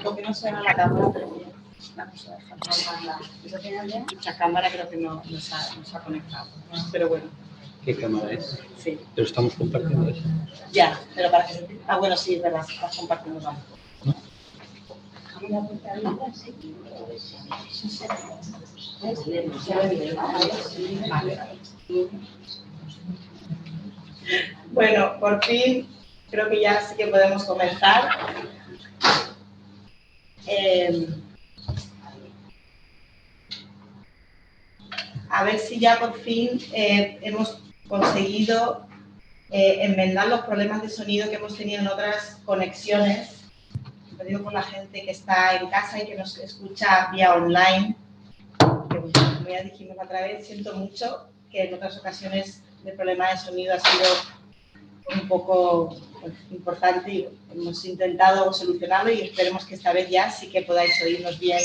Lo que no suena la cámara, la cámara creo que no se ha conectado, pero bueno. ¿Qué cámara es? Sí. Pero estamos compartiendo eso. Ya, pero para que se... Ah, bueno, sí, es verdad, estás compartiendo algo. Bueno, por fin creo que ya sí que podemos comenzar. A ver si ya por fin hemos conseguido enmendar los problemas de sonido que hemos tenido en otras conexiones. Lo digo por la gente que está en casa y que nos escucha vía online. Que, como ya dijimos otra vez, siento mucho que en otras ocasiones el problema de sonido ha sido un poco importante y hemos intentado solucionarlo y esperemos que esta vez ya sí que podáis oírnos bien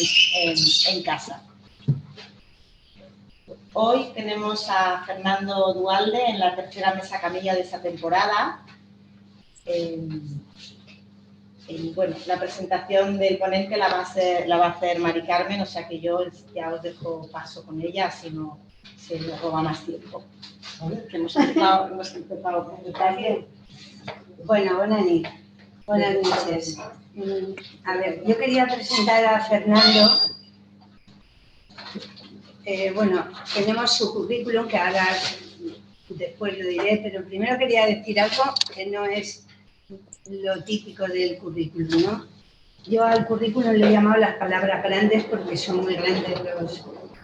en casa. Hoy tenemos a Fernando Duhalde en la tercera mesa camilla de esta temporada. Bueno, la presentación del ponente la va a hacer Mari Carmen, o sea que yo ya os dejo paso con ella, así no se nos roba más tiempo. Que hemos empezado a presentar bien. Bueno, buenas noches. A ver, yo quería presentar a Fernando. Bueno, tenemos su currículum, que ahora después lo diré, pero primero quería decir algo que no es lo típico del currículum, ¿no? Yo al currículum le he llamado las palabras grandes porque son muy grandes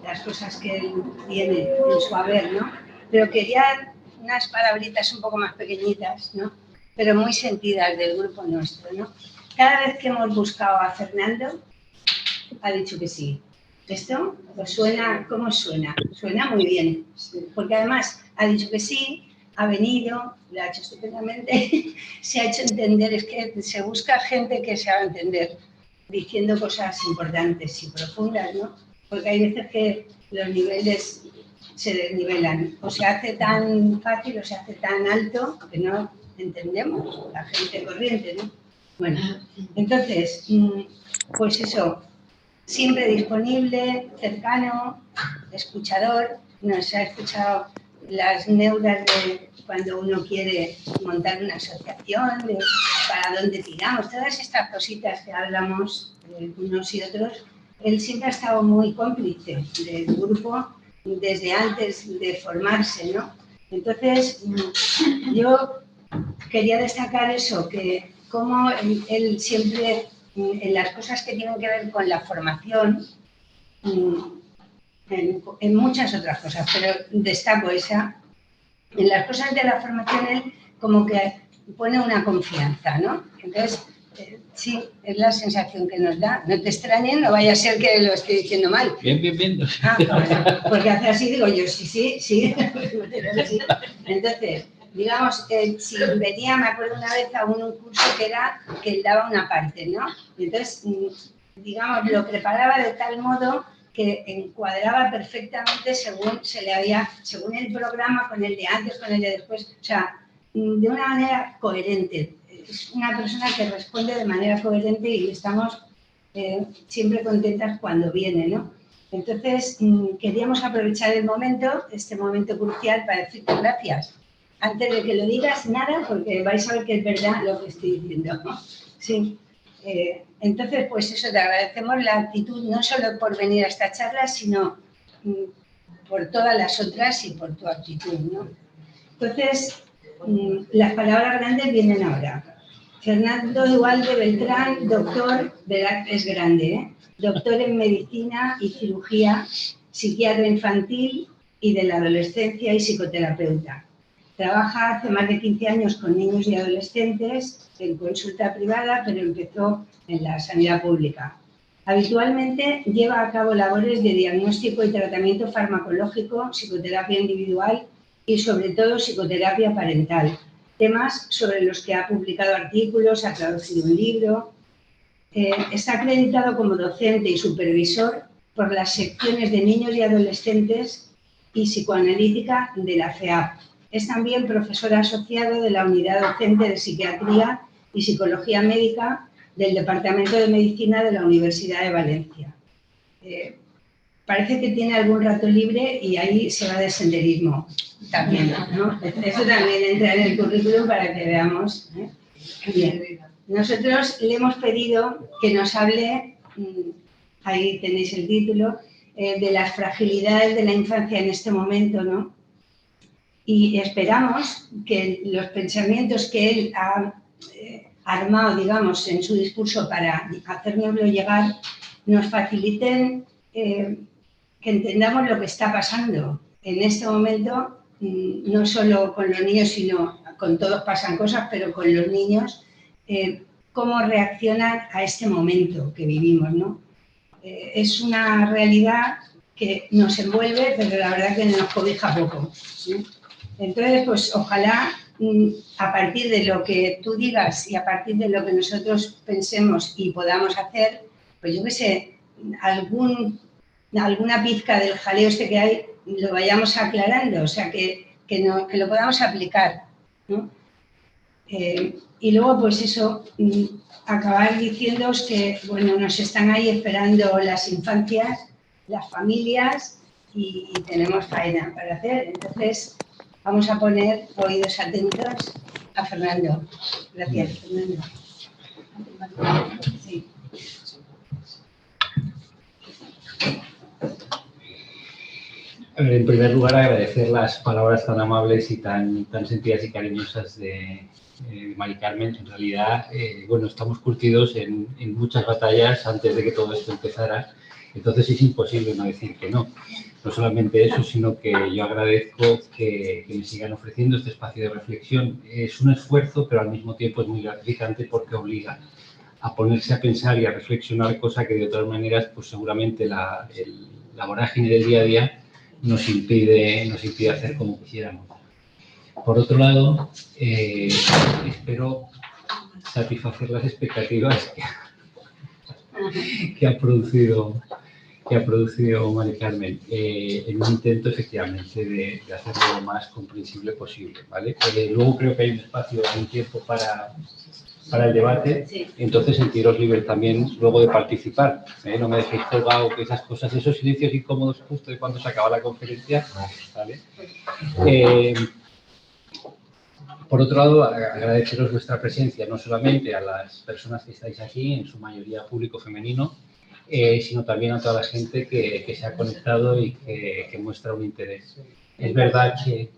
las cosas que él tiene en su haber, ¿no? Pero quería unas palabritas un poco más pequeñitas, ¿no? Pero muy sentidas del grupo nuestro, ¿no? Cada vez que hemos buscado a Fernando, ha dicho que sí. ¿Esto os suena? ¿Cómo suena? Suena muy bien, porque además ha dicho que sí, ha venido, lo ha hecho estupendamente, se ha hecho entender, es que se busca gente que se haga entender, diciendo cosas importantes y profundas, ¿no? Porque hay veces que los niveles se desnivelan, o se hace tan fácil o se hace tan alto que no entendemos, la gente corriente, ¿no? Bueno, entonces, pues eso, siempre disponible, cercano, escuchador, nos ha escuchado las neuras de cuando uno quiere montar una asociación, de para dónde tiramos, todas estas cositas que hablamos unos y otros. Él siempre ha estado muy cómplice del grupo desde antes de formarse, ¿no? Entonces, yo quería destacar eso, que como él siempre, en las cosas que tienen que ver con la formación, en muchas otras cosas, pero destaco esa, en las cosas de la formación él como que pone una confianza, ¿no? Entonces, sí, es la sensación que nos da. No te extrañen, no vaya a ser que lo estoy diciendo mal. Bien, bien, bien. Ah, bueno, porque hace así, digo yo, sí. Entonces, digamos, si venía, me acuerdo una vez a un curso que él daba una parte, ¿no? Entonces, digamos, lo preparaba de tal modo que encuadraba perfectamente según el programa, con el de antes, con el de después, o sea, de una manera coherente. Es una persona que responde de manera coherente y estamos siempre contentas cuando viene, ¿no? Entonces, queríamos aprovechar este momento crucial para decirte gracias. Antes de que lo digas, nada, porque vais a ver que es verdad lo que estoy diciendo, ¿no? Sí. Entonces, pues eso, te agradecemos la actitud, no solo por venir a esta charla, sino por todas las otras y por tu actitud, ¿no? Entonces, las palabras grandes vienen ahora. Fernando Duhalde Beltrán, doctor, verdad es grande, ¿eh? Doctor en medicina y cirugía, psiquiatra infantil y de la adolescencia y psicoterapeuta. Trabaja hace más de 15 años con niños y adolescentes en consulta privada, pero empezó en la sanidad pública. Habitualmente lleva a cabo labores de diagnóstico y tratamiento farmacológico, psicoterapia individual y sobre todo psicoterapia parental, temas sobre los que ha publicado artículos, ha traducido un libro. Está acreditado como docente y supervisor por las secciones de niños y adolescentes y psicoanalítica de la FEAP, Es también profesor asociado de la Unidad Docente de Psiquiatría y Psicología Médica del Departamento de Medicina de la Universidad de Valencia. Parece que tiene algún rato libre y ahí se va de senderismo también, ¿no? Eso también entra en el currículum para que veamos. Bien. Nosotros le hemos pedido que nos hable, ahí tenéis el título, de las fragilidades de la infancia en este momento, ¿no? Y esperamos que los pensamientos que él ha armado, digamos, en su discurso para hacérnoslo llegar, nos faciliten que entendamos lo que está pasando. En este momento, no solo con los niños, sino con todos pasan cosas, pero con los niños, cómo reaccionan a este momento que vivimos, ¿no? Es una realidad que nos envuelve, pero la verdad que nos cobija poco, ¿sí? Entonces, pues ojalá a partir de lo que tú digas y a partir de lo que nosotros pensemos y podamos hacer, pues yo qué sé, alguna pizca del jaleo este que hay, lo vayamos aclarando, o sea, que lo podamos aplicar, ¿no? Y luego, pues eso, acabar diciéndoos que, bueno, nos están ahí esperando las infancias, las familias y tenemos faena para hacer. Entonces, vamos a poner oídos atentos a Fernando. Gracias, Fernando. Sí. En primer lugar, agradecer las palabras tan amables y tan sentidas y cariñosas de Mari Carmen. En realidad, bueno, estamos curtidos en muchas batallas antes de que todo esto empezara, entonces es imposible no decir que no. No solamente eso, sino que yo agradezco que me sigan ofreciendo este espacio de reflexión. Es un esfuerzo, pero al mismo tiempo es muy gratificante porque obliga a ponerse a pensar y a reflexionar, cosa que de otras maneras, pues seguramente la vorágine del día a día nos impide hacer como quisiéramos. Por otro lado, espero satisfacer las expectativas que ha producido Mari Carmen, en un intento efectivamente de hacerlo lo más comprensible posible, ¿vale? Luego creo que hay un espacio, un tiempo para el debate, sí. Entonces sentiros libres también luego de participar, no me dejéis colgado que esas cosas, esos silencios incómodos justo de cuando se acaba la conferencia, ¿vale? Por otro lado, agradeceros vuestra presencia, no solamente a las personas que estáis aquí, en su mayoría público femenino, sino también a toda la gente que se ha conectado y que muestra un interés. Es verdad que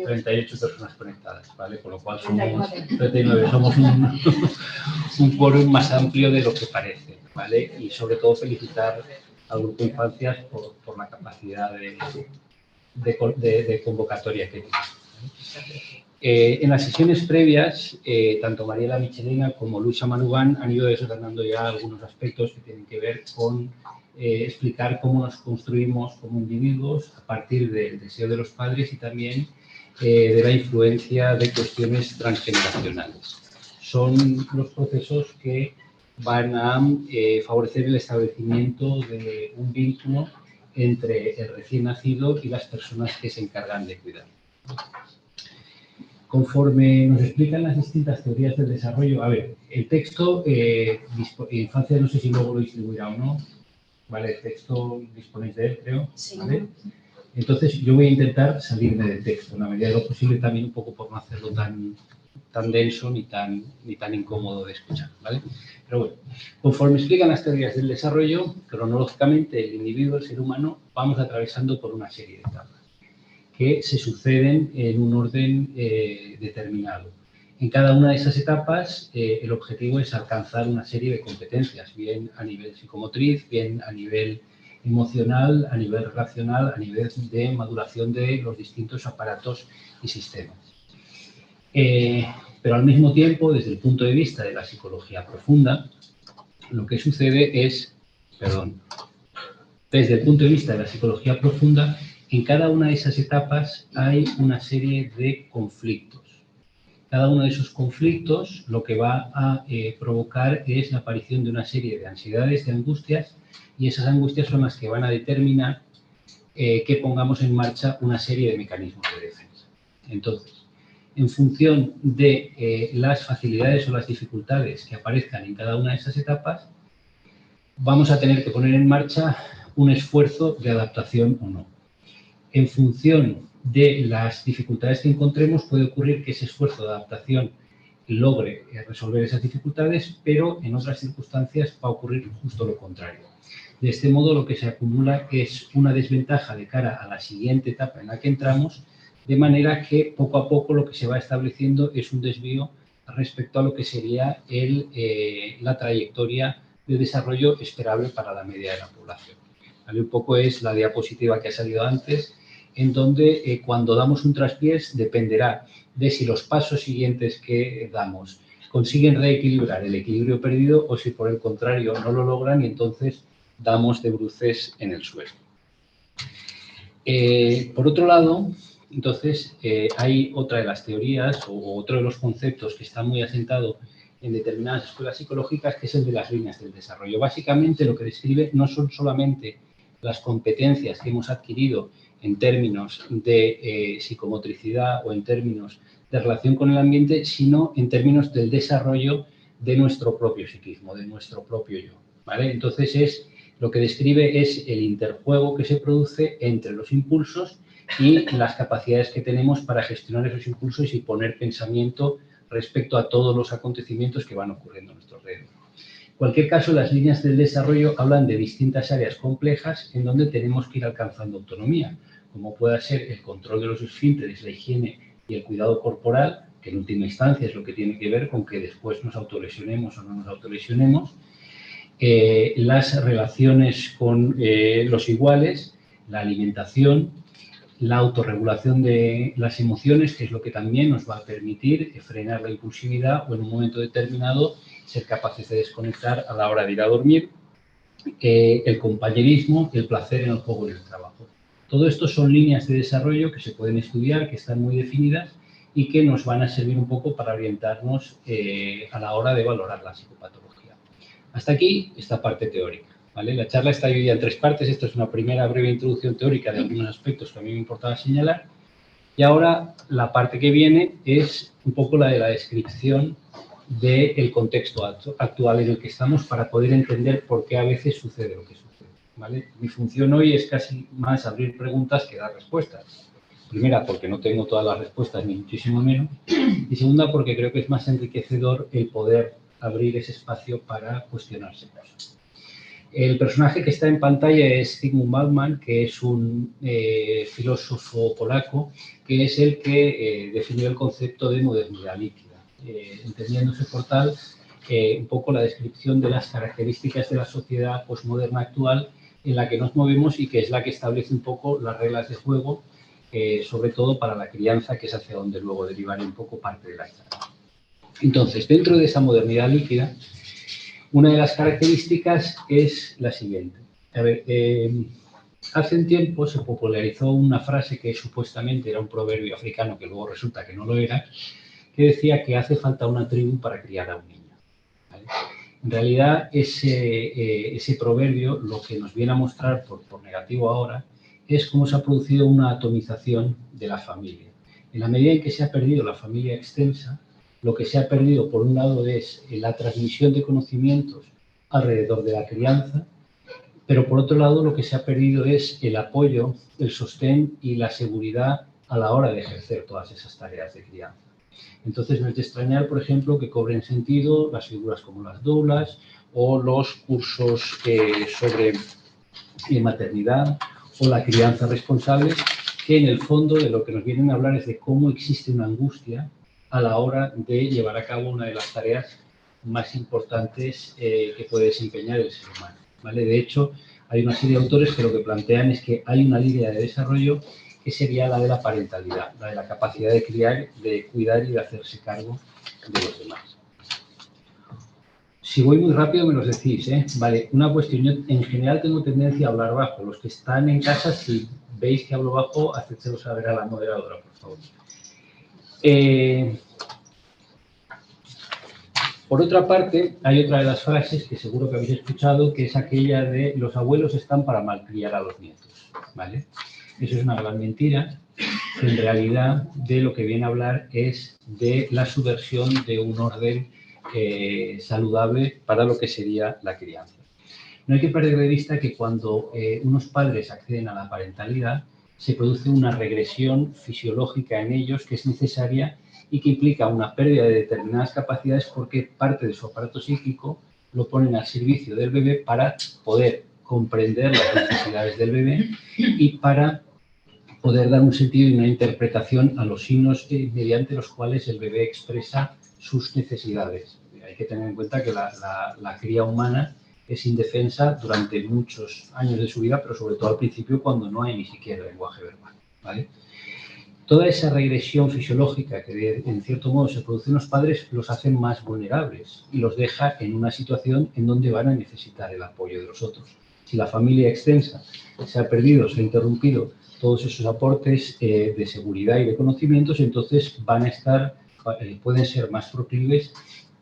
38 personas conectadas, ¿vale? Con lo cual somos 39, somos un quórum más amplio de lo que parece, ¿vale? Y sobre todo felicitar al Grupo Infancias por la capacidad de convocatoria que tiene. En las sesiones previas, tanto Mariela Michelena como Luisa Manubán han ido desgranando ya algunos aspectos que tienen que ver con explicar cómo nos construimos como individuos a partir del deseo de los padres y también de la influencia de cuestiones transgeneracionales. Son los procesos que van a favorecer el establecimiento de un vínculo entre el recién nacido y las personas que se encargan de cuidar. Conforme nos explican las distintas teorías del desarrollo, a ver, el texto, Infancia, no sé si luego lo distribuirá o no, ¿vale? El texto disponéis de él, creo, ¿vale? Entonces, yo voy a intentar salirme del texto, en la medida de lo posible, también un poco por no hacerlo tan denso ni tan incómodo de escuchar, ¿vale? Pero bueno, conforme explican las teorías del desarrollo, cronológicamente el individuo, el ser humano, vamos atravesando por una serie de etapas que se suceden en un orden determinado. En cada una de esas etapas, el objetivo es alcanzar una serie de competencias, bien a nivel psicomotriz, bien a nivel emocional, a nivel relacional, a nivel de maduración de los distintos aparatos y sistemas. Pero al mismo tiempo, desde el punto de vista de la psicología profunda, lo que sucede es, desde el punto de vista de la psicología profunda, en cada una de esas etapas hay una serie de conflictos. Cada uno de esos conflictos lo que va a provocar es la aparición de una serie de ansiedades, de angustias, y esas angustias son las que van a determinar que pongamos en marcha una serie de mecanismos de defensa. Entonces, en función de las facilidades o las dificultades que aparezcan en cada una de esas etapas, vamos a tener que poner en marcha un esfuerzo de adaptación o no. En función de las dificultades que encontremos, puede ocurrir que ese esfuerzo de adaptación logre resolver esas dificultades, pero en otras circunstancias va a ocurrir justo lo contrario. De este modo, lo que se acumula es una desventaja de cara a la siguiente etapa en la que entramos, de manera que poco a poco lo que se va estableciendo es un desvío respecto a lo que sería la trayectoria de desarrollo esperable para la media de la población. ¿Vale? Un poco es la diapositiva que ha salido antes, en donde cuando damos un traspiés dependerá de si los pasos siguientes que damos consiguen reequilibrar el equilibrio perdido o si por el contrario no lo logran y entonces damos de bruces en el suelo. Por otro lado, entonces, hay otra de las teorías o otro de los conceptos que está muy asentado en determinadas escuelas psicológicas, que es el de las líneas del desarrollo. Básicamente, lo que describe no son solamente las competencias que hemos adquirido en términos de psicomotricidad o en términos de relación con el ambiente, sino en términos del desarrollo de nuestro propio psiquismo, de nuestro propio yo, ¿vale? Entonces, lo que describe es el interjuego que se produce entre los impulsos y las capacidades que tenemos para gestionar esos impulsos y poner pensamiento respecto a todos los acontecimientos que van ocurriendo a nuestro alrededor. En cualquier caso, las líneas del desarrollo hablan de distintas áreas complejas en donde tenemos que ir alcanzando autonomía, como pueda ser el control de los esfínteres, la higiene y el cuidado corporal, que en última instancia es lo que tiene que ver con que después nos autolesionemos o no nos autolesionemos, las relaciones con los iguales, la alimentación, la autorregulación de las emociones, que es lo que también nos va a permitir frenar la impulsividad o en un momento determinado ser capaces de desconectar a la hora de ir a dormir, el compañerismo, el placer en el juego y en el trabajo. Todo esto son líneas de desarrollo que se pueden estudiar, que están muy definidas y que nos van a servir un poco para orientarnos a la hora de valorar la psicopatología. Hasta aquí esta parte teórica. ¿Vale? La charla está dividida en 3 partes. Esta es una primera breve introducción teórica de algunos aspectos que a mí me importaba señalar. Y ahora la parte que viene es un poco la de la descripción del contexto actual en el que estamos para poder entender por qué a veces sucede lo que sucede. ¿Vale? Mi función hoy es casi más abrir preguntas que dar respuestas. Primera, porque no tengo todas las respuestas, ni muchísimo menos. Y segunda, porque creo que es más enriquecedor el poder abrir ese espacio para cuestionarse cosas. El personaje que está en pantalla es Zygmunt Bauman, que es un filósofo polaco, que es el que definió el concepto de modernidad líquida, entendiéndose por tal un poco la descripción de las características de la sociedad posmoderna actual en la que nos movemos y que es la que establece un poco las reglas de juego, sobre todo para la crianza, que es hacia donde luego derivaré un poco parte de la charla. Entonces, dentro de esa modernidad líquida, una de las características es la siguiente. A ver, hace un tiempo se popularizó una frase que supuestamente era un proverbio africano, que luego resulta que no lo era, que decía que hace falta una tribu para criar a un niño. ¿Vale? En realidad, ese proverbio lo que nos viene a mostrar, por negativo ahora, es cómo se ha producido una atomización de la familia. En la medida en que se ha perdido la familia extensa, lo que se ha perdido, por un lado, es la transmisión de conocimientos alrededor de la crianza, pero por otro lado, lo que se ha perdido es el apoyo, el sostén y la seguridad a la hora de ejercer todas esas tareas de crianza. Entonces, no es de extrañar, por ejemplo, que cobren sentido las figuras como las doulas o los cursos sobre maternidad o la crianza responsable, que en el fondo de lo que nos vienen a hablar es de cómo existe una angustia a la hora de llevar a cabo una de las tareas más importantes que puede desempeñar el ser humano, ¿vale? De hecho, hay una serie de autores que lo que plantean es que hay una línea de desarrollo que sería la de la parentalidad, la de la capacidad de criar, de cuidar y de hacerse cargo de los demás. Si voy muy rápido me los decís, ¿eh? Vale, una cuestión, yo en general tengo tendencia a hablar bajo. Los que están en casa, si veis que hablo bajo, hacédselo saber a la moderadora, por favor. Por otra parte, hay otra de las frases que seguro que habéis escuchado, que es aquella de los abuelos están para malcriar a los nietos, ¿vale? Eso es una gran mentira. En realidad, de lo que viene a hablar es de la subversión de un orden saludable para lo que sería la crianza. No hay que perder de vista que cuando unos padres acceden a la parentalidad, se produce una regresión fisiológica en ellos que es necesaria y que implica una pérdida de determinadas capacidades porque parte de su aparato psíquico lo ponen al servicio del bebé para poder comprender las necesidades del bebé y para poder dar un sentido y una interpretación a los signos mediante los cuales el bebé expresa sus necesidades. Hay que tener en cuenta que la cría humana es indefensa durante muchos años de su vida, pero sobre todo al principio cuando no hay ni siquiera lenguaje verbal, ¿vale? Toda esa regresión fisiológica que en cierto modo se produce en los padres los hace más vulnerables y los deja en una situación en donde van a necesitar el apoyo de los otros. Si la familia extensa se ha perdido, se ha interrumpido todos esos aportes de seguridad y de conocimientos, entonces van a estar, pueden ser más proclives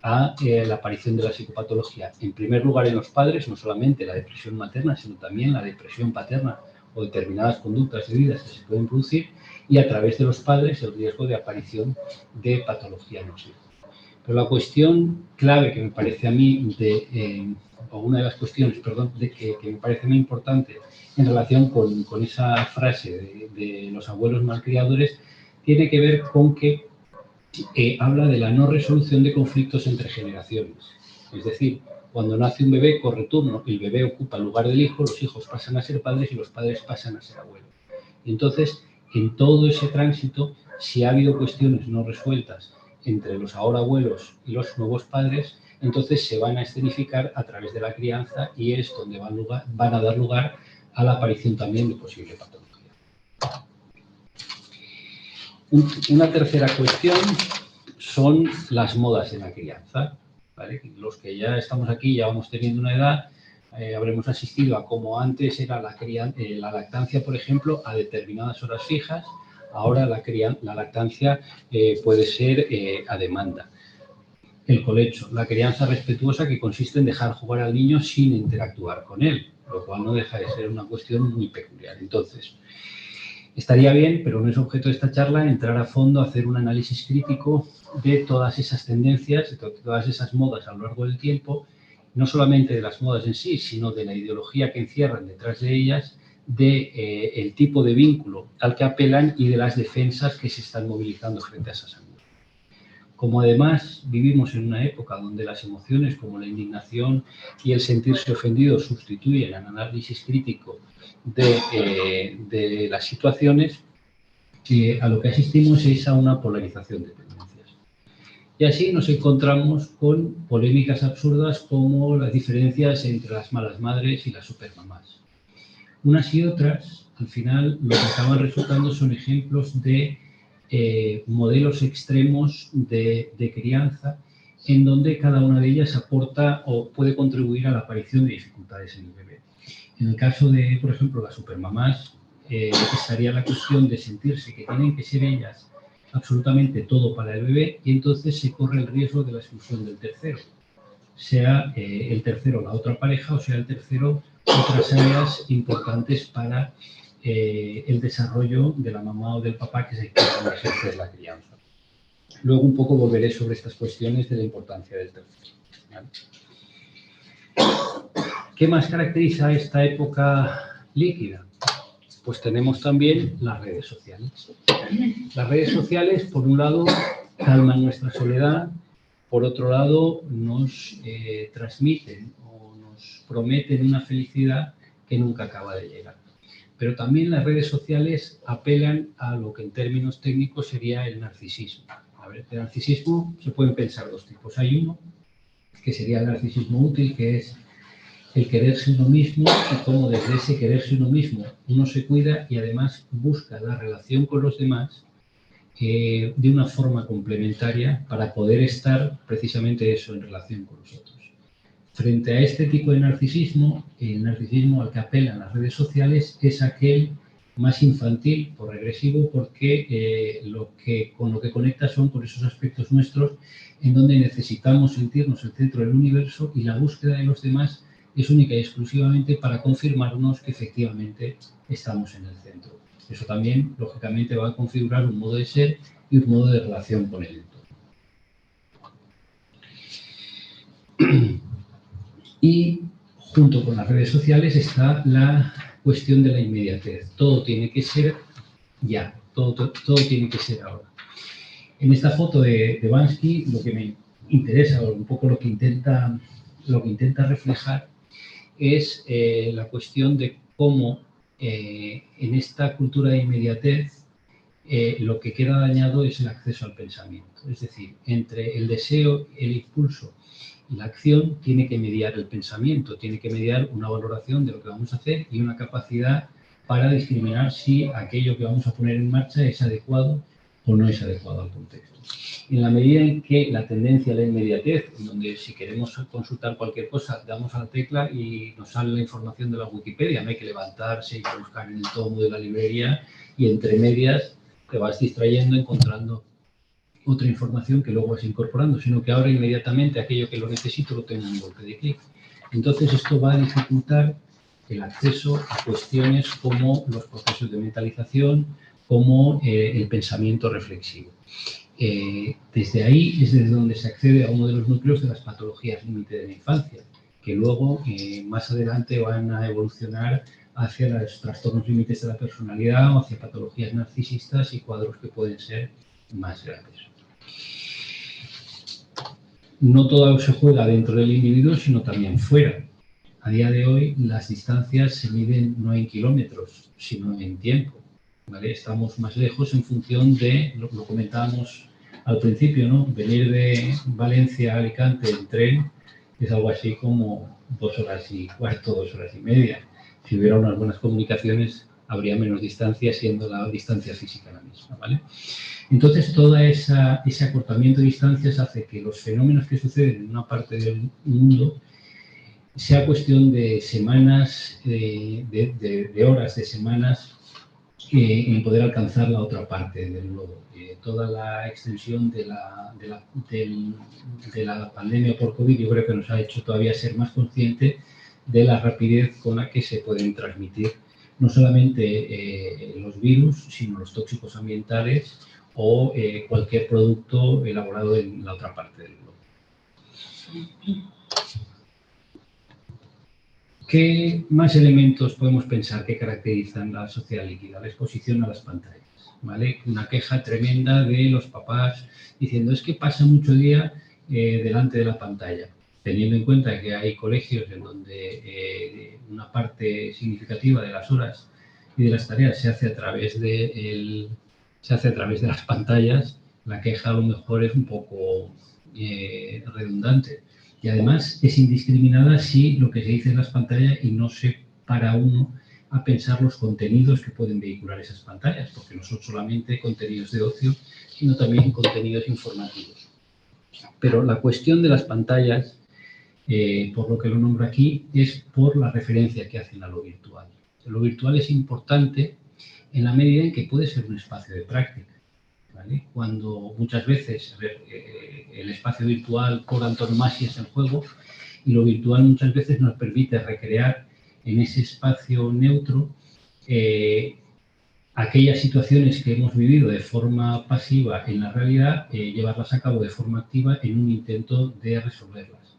a la aparición de la psicopatología. En primer lugar en los padres, no solamente la depresión materna, sino también la depresión paterna o determinadas conductas de vida que se pueden producir, y a través de los padres el riesgo de aparición de patología en los hijos. Pero la cuestión clave que me parece a mí, o una de las cuestiones, perdón, que me parece muy importante en relación con esa frase de los abuelos malcriadores, tiene que ver con que habla de la no resolución de conflictos entre generaciones. Es decir, cuando nace un bebé corre turno, el bebé ocupa el lugar del hijo, los hijos pasan a ser padres y los padres pasan a ser abuelos. Y entonces, en todo ese tránsito, si ha habido cuestiones no resueltas entre los ahora abuelos y los nuevos padres, entonces se van a escenificar a través de la crianza y es donde van a dar lugar a la aparición también de posible patología. Una tercera cuestión son las modas en la crianza, ¿vale? Los que ya estamos aquí, ya vamos teniendo una edad, habremos asistido a cómo antes era la lactancia, por ejemplo, a determinadas horas fijas. Ahora la lactancia puede ser a demanda. El colecho, la crianza respetuosa que consiste en dejar jugar al niño sin interactuar con él, lo cual no deja de ser una cuestión muy peculiar. Entonces, estaría bien, pero no es objeto de esta charla, entrar a fondo, hacer un análisis crítico de todas esas tendencias, de todas esas modas a lo largo del tiempo, no solamente de las modas en sí, sino de la ideología que encierran detrás de ellas, del tipo de vínculo al que apelan y de las defensas que se están movilizando frente a esas modas. Como además vivimos en una época donde las emociones como la indignación y el sentirse ofendido sustituyen al análisis crítico de las situaciones, a lo que asistimos es a una polarización de tendencias. Y así nos encontramos con polémicas absurdas como las diferencias entre las malas madres y las supermamás. Unas y otras, al final, lo que acaban resultando son ejemplos de modelos extremos de crianza en donde cada una de ellas aporta o puede contribuir a la aparición de dificultades en el bebé. En el caso de, por ejemplo, las supermamás, estaría la cuestión de sentirse que tienen que ser ellas absolutamente todo para el bebé y entonces se corre el riesgo de la exclusión del tercero, sea el tercero la otra pareja o sea el tercero otras áreas importantes para el desarrollo de la mamá o del papá que se encargan de ejercer la crianza. Luego un poco volveré sobre estas cuestiones de la importancia del tercero, ¿vale? ¿Qué más caracteriza esta época líquida? Pues tenemos también las redes sociales. Las redes sociales, por un lado, calman nuestra soledad, por otro lado, nos transmiten o nos prometen una felicidad que nunca acaba de llegar. Pero también las redes sociales apelan a lo que en términos técnicos sería el narcisismo. A ver, de narcisismo se pueden pensar dos tipos. Hay uno que sería el narcisismo útil, que es el quererse uno mismo y cómo desde ese quererse uno mismo uno se cuida y además busca la relación con los demás de una forma complementaria para poder estar precisamente eso en relación con los otros. Frente a este tipo de narcisismo, el narcisismo al que apelan las redes sociales es aquel más infantil por regresivo porque con lo que conecta son con esos aspectos nuestros en donde necesitamos sentirnos el centro del universo y la búsqueda de los demás es única y exclusivamente para confirmarnos que efectivamente estamos en el centro. Eso también, lógicamente, va a configurar un modo de ser y un modo de relación con el entorno. Y junto con las redes sociales está la cuestión de la inmediatez. Todo tiene que ser ya, todo tiene que ser ahora. En esta foto de Bansky, lo que me interesa, o un poco lo que intenta reflejar, es la cuestión de cómo en esta cultura de inmediatez lo que queda dañado es el acceso al pensamiento. Es decir, entre el deseo, el impulso y la acción tiene que mediar el pensamiento, tiene que mediar una valoración de lo que vamos a hacer y una capacidad para discriminar si aquello que vamos a poner en marcha es adecuado o no es adecuado al contexto. En la medida en que la tendencia a la inmediatez, en donde si queremos consultar cualquier cosa, damos a la tecla y nos sale la información de la Wikipedia, no hay que levantarse y buscar en el tomo de la librería y entre medias te vas distrayendo, encontrando otra información que luego vas incorporando, sino que ahora inmediatamente aquello que lo necesito lo tengo en un golpe de clic. Entonces esto va a dificultar el acceso a cuestiones como los procesos de mentalización, como el pensamiento reflexivo. Desde ahí es desde donde se accede a uno de los núcleos de las patologías límite de la infancia, que luego más adelante van a evolucionar hacia los trastornos límites de la personalidad o hacia patologías narcisistas y cuadros que pueden ser más graves. No todo se juega dentro del individuo, sino también fuera. A día de hoy las distancias se miden no en kilómetros, sino en tiempo. ¿Vale? Estamos más lejos en función de, lo comentábamos al principio, ¿no? Venir de Valencia a Alicante en tren es algo así como 2 horas y cuarto, 2 horas y media. Si hubiera unas buenas comunicaciones, habría menos distancia, siendo la distancia física la misma, ¿vale? Entonces, todo ese acortamiento de distancias hace que los fenómenos que suceden en una parte del mundo sea cuestión de semanas, de horas, de semanas, en poder alcanzar la otra parte del globo. Toda la extensión de la pandemia por COVID yo creo que nos ha hecho todavía ser más conscientes de la rapidez con la que se pueden transmitir no solamente los virus, sino los tóxicos ambientales o cualquier producto elaborado en la otra parte del globo. ¿Qué más elementos podemos pensar que caracterizan la sociedad líquida? La exposición a las pantallas, ¿vale? Una queja tremenda de los papás diciendo es que pasa mucho día delante de la pantalla, teniendo en cuenta que hay colegios en donde una parte significativa de las horas y de las tareas se hace a través de las pantallas. La queja a lo mejor es un poco redundante. Y además es indiscriminada si lo que se dice en las pantallas y no se para uno a pensar los contenidos que pueden vehicular esas pantallas, porque no son solamente contenidos de ocio, sino también contenidos informativos. Pero la cuestión de las pantallas, por lo que lo nombro aquí, es por la referencia que hacen a lo virtual. Lo virtual es importante en la medida en que puede ser un espacio de práctica. ¿Vale? Cuando muchas veces el espacio virtual por antonomasia es el juego y lo virtual muchas veces nos permite recrear en ese espacio neutro aquellas situaciones que hemos vivido de forma pasiva en la realidad, llevarlas a cabo de forma activa en un intento de resolverlas.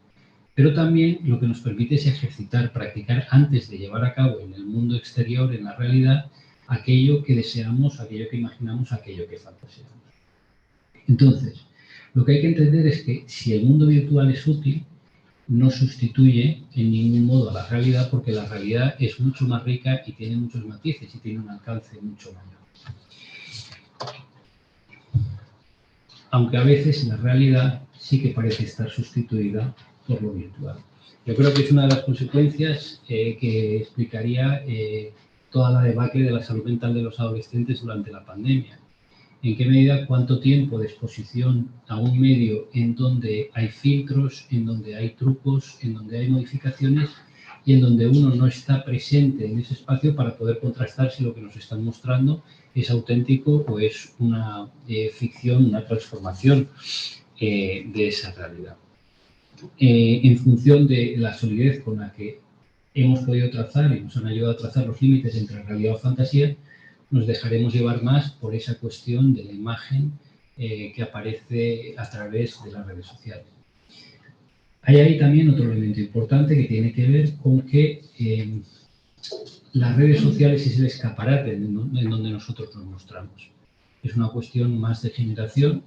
Pero también lo que nos permite es ejercitar, practicar antes de llevar a cabo en el mundo exterior, en la realidad, aquello que deseamos, aquello que imaginamos, aquello que fantaseamos. Entonces, lo que hay que entender es que si el mundo virtual es útil, no sustituye en ningún modo a la realidad, porque la realidad es mucho más rica y tiene muchos matices y tiene un alcance mucho mayor. Aunque a veces la realidad sí que parece estar sustituida por lo virtual. Yo creo que es una de las consecuencias que explicaría toda la debacle de la salud mental de los adolescentes durante la pandemia. ¿En qué medida, cuánto tiempo de exposición a un medio en donde hay filtros, en donde hay trucos, en donde hay modificaciones y en donde uno no está presente en ese espacio para poder contrastar si lo que nos están mostrando es auténtico o es una ficción, una transformación de esa realidad? En función de la solidez con la que hemos podido trazar y nos han ayudado a trazar los límites entre realidad o fantasía, nos dejaremos llevar más por esa cuestión de la imagen que aparece a través de las redes sociales. Hay ahí también otro elemento importante que tiene que ver con que las redes sociales es el escaparate en donde nosotros nos mostramos. Es una cuestión más de generación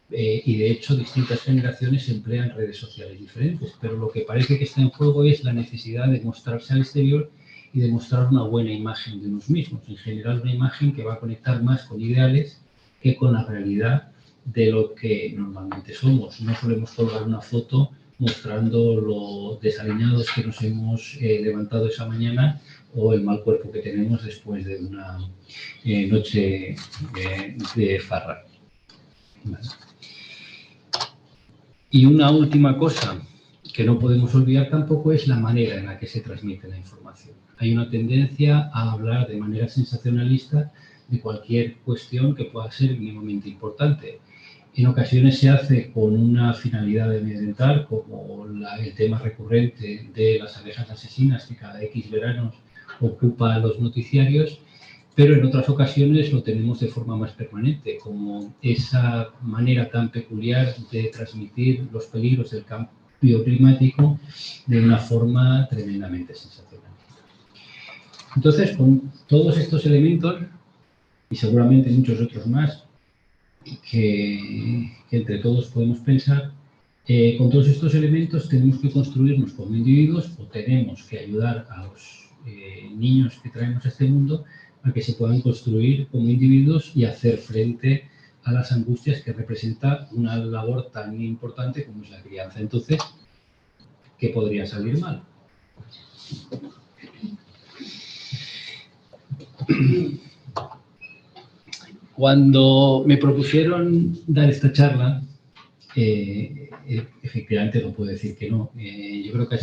y, de hecho, distintas generaciones emplean redes sociales diferentes, pero lo que parece que está en juego es la necesidad de mostrarse al exterior y de mostrar una buena imagen de unos mismos. En general, una imagen que va a conectar más con ideales que con la realidad de lo que normalmente somos. No solemos colgar una foto mostrando lo desaliñados que nos hemos levantado esa mañana o el mal cuerpo que tenemos después de una noche de farra. Vale. Y una última cosa que no podemos olvidar tampoco es la manera en la que se transmite la información. Hay una tendencia a hablar de manera sensacionalista de cualquier cuestión que pueda ser mínimamente importante. En ocasiones se hace con una finalidad de amedrentar, como el tema recurrente de las abejas asesinas que cada X veranos ocupa los noticiarios, pero en otras ocasiones lo tenemos de forma más permanente, como esa manera tan peculiar de transmitir los peligros del cambio climático de una forma tremendamente sensacional. Entonces, con todos estos elementos, y seguramente muchos otros más, que entre todos podemos pensar, con todos estos elementos tenemos que construirnos como individuos o tenemos que ayudar a los niños que traemos a este mundo a que se puedan construir como individuos y hacer frente a las angustias que representa una labor tan importante como es la crianza. Entonces, ¿qué podría salir mal? Cuando me propusieron dar esta charla, efectivamente no puedo decir que no. Yo creo que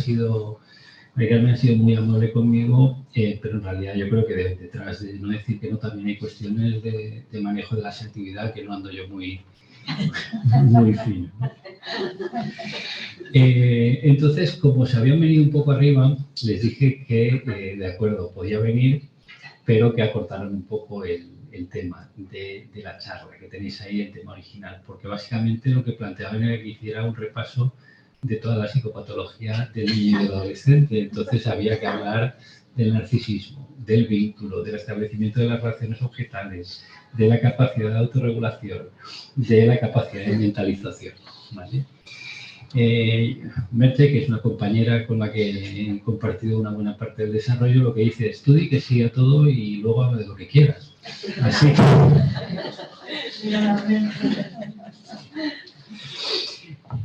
Carmen ha sido muy amable conmigo, pero en realidad yo creo que detrás de no decir que no también hay cuestiones de manejo de la asertividad que no ando yo muy fino. Entonces, como se habían venido un poco arriba, les dije que, de acuerdo, podía venir, pero que acortaran un poco el tema de la charla que tenéis ahí, el tema original, porque básicamente lo que planteaban era que hiciera un repaso de toda la psicopatología del niño y del adolescente. Entonces había que hablar del narcisismo, del vínculo, del establecimiento de las relaciones objetales, de la capacidad de autorregulación, de la capacidad de mentalización, ¿vale? Merche, que es una compañera con la que he compartido una buena parte del desarrollo, lo que dice es: tú di que sí a todo y luego habla de lo que quieras.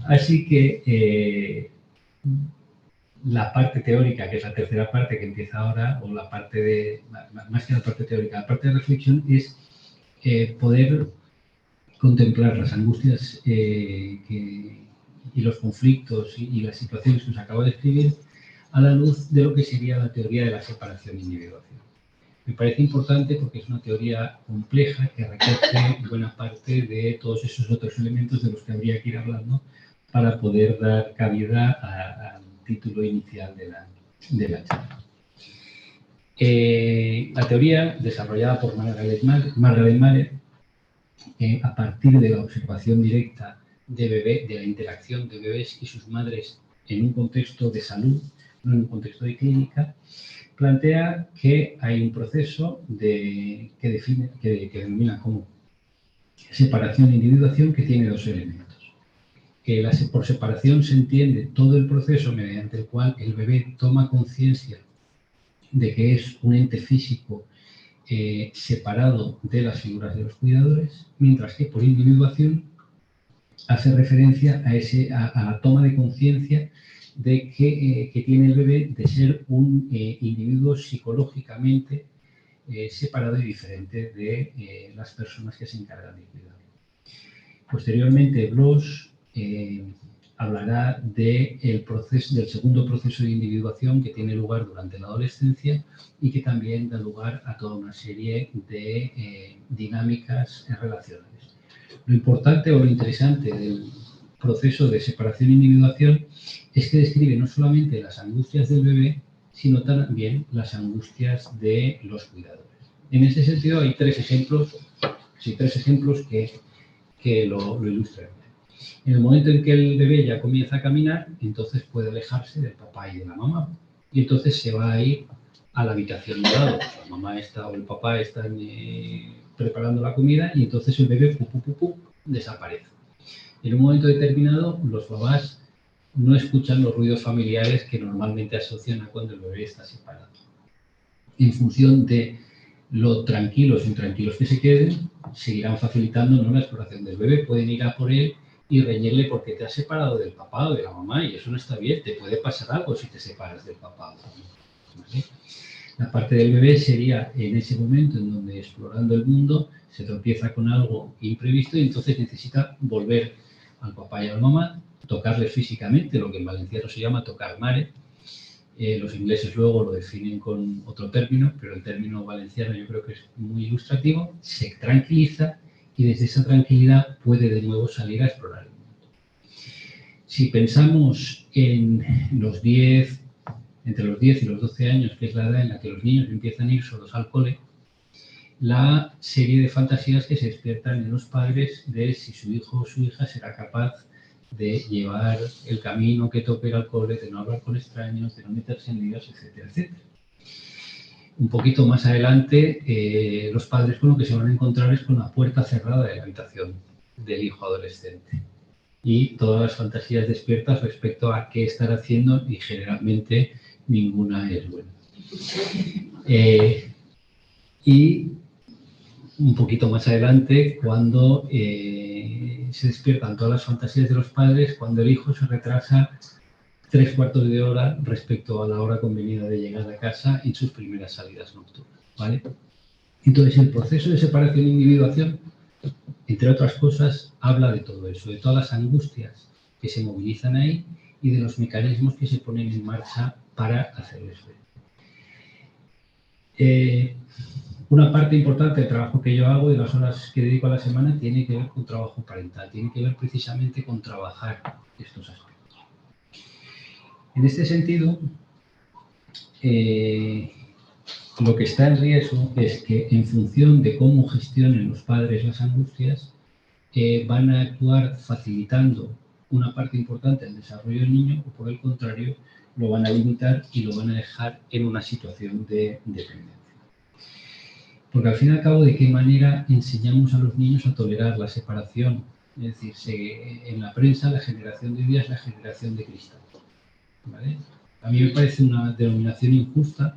Así que la parte teórica, que es la tercera parte que empieza ahora, o la parte de, más que la parte teórica, la parte de reflexión es poder contemplar las angustias y los conflictos y las situaciones que os acabo de escribir a la luz de lo que sería la teoría de la separación e individuación. Me parece importante porque es una teoría compleja que recoge buena parte de todos esos otros elementos de los que habría que ir hablando para poder dar cabida al título inicial de la charla. La teoría, desarrollada por Margaret Mahler, a partir de la observación directa de la interacción de bebés y sus madres en un contexto de salud, no en un contexto de clínica, plantea que hay un proceso que denomina como separación e individuación, que tiene dos elementos. Por separación se entiende todo el proceso mediante el cual el bebé toma conciencia de que es un ente físico separado de las figuras de los cuidadores, mientras que por individuación hace referencia a la toma de conciencia de que tiene el bebé de ser un individuo psicológicamente separado y diferente de las personas que se encargan de cuidar. Posteriormente, Bloch hablará del segundo proceso de individuación que tiene lugar durante la adolescencia y que también da lugar a toda una serie de dinámicas relacionales. Lo importante o lo interesante del proceso de separación e individuación es que describe no solamente las angustias del bebé, sino también las angustias de los cuidadores. En ese sentido hay tres ejemplos que lo ilustran. En el momento en que el bebé ya comienza a caminar, entonces puede alejarse del papá y de la mamá. Y entonces se va a ir a la habitación de lado. La mamá está o el papá están preparando la comida y entonces el bebé desaparece. En un momento determinado, los papás no escuchan los ruidos familiares que normalmente asocian a cuando el bebé está separado. En función de lo tranquilos o intranquilos que se queden, seguirán facilitando, ¿no?, la exploración del bebé. Pueden ir a por él y reñirle porque te has separado del papá o de la mamá y eso no está bien, te puede pasar algo si te separas del papá o de la mamá, ¿vale? La parte del bebé sería en ese momento en donde, explorando el mundo, se tropieza con algo imprevisto y entonces necesita volver al papá y a la mamá, tocarles físicamente, lo que en valenciano se llama tocar mare. Los ingleses luego lo definen con otro término, pero el término valenciano yo creo que es muy ilustrativo. Se tranquiliza y desde esa tranquilidad puede de nuevo salir a explorar el mundo. Si pensamos en entre los 10 y los 12 años, que es la edad en la que los niños empiezan a ir solos al cole, la serie de fantasías que se despiertan en los padres de si su hijo o su hija será capaz de llevar el camino que toque ir al cole, de no hablar con extraños, de no meterse en líos, etcétera, etcétera. Un poquito más adelante, los padres con lo que se van a encontrar es con la puerta cerrada de la habitación del hijo adolescente y todas las fantasías despiertas respecto a qué estar haciendo y generalmente ninguna es buena. Y un poquito más adelante, cuando se despiertan todas las fantasías de los padres, cuando el hijo se retrasa 3/4 de hora respecto a la hora convenida de llegar a casa en sus primeras salidas nocturnas, ¿vale? Entonces, el proceso de separación e individuación, entre otras cosas, habla de todo eso, de todas las angustias que se movilizan ahí y de los mecanismos que se ponen en marcha para hacerles ver. Una parte importante del trabajo que yo hago y las horas que dedico a la semana tiene que ver con trabajo parental, tiene que ver precisamente con trabajar estos aspectos. En este sentido, lo que está en riesgo es que en función de cómo gestionen los padres las angustias, van a actuar facilitando una parte importante del desarrollo del niño o por el contrario lo van a limitar y lo van a dejar en una situación de dependencia. Porque al fin y al cabo, ¿de qué manera enseñamos a los niños a tolerar la separación? Es decir, en la prensa la generación de hoy día es la generación de cristal, ¿vale? A mí me parece una denominación injusta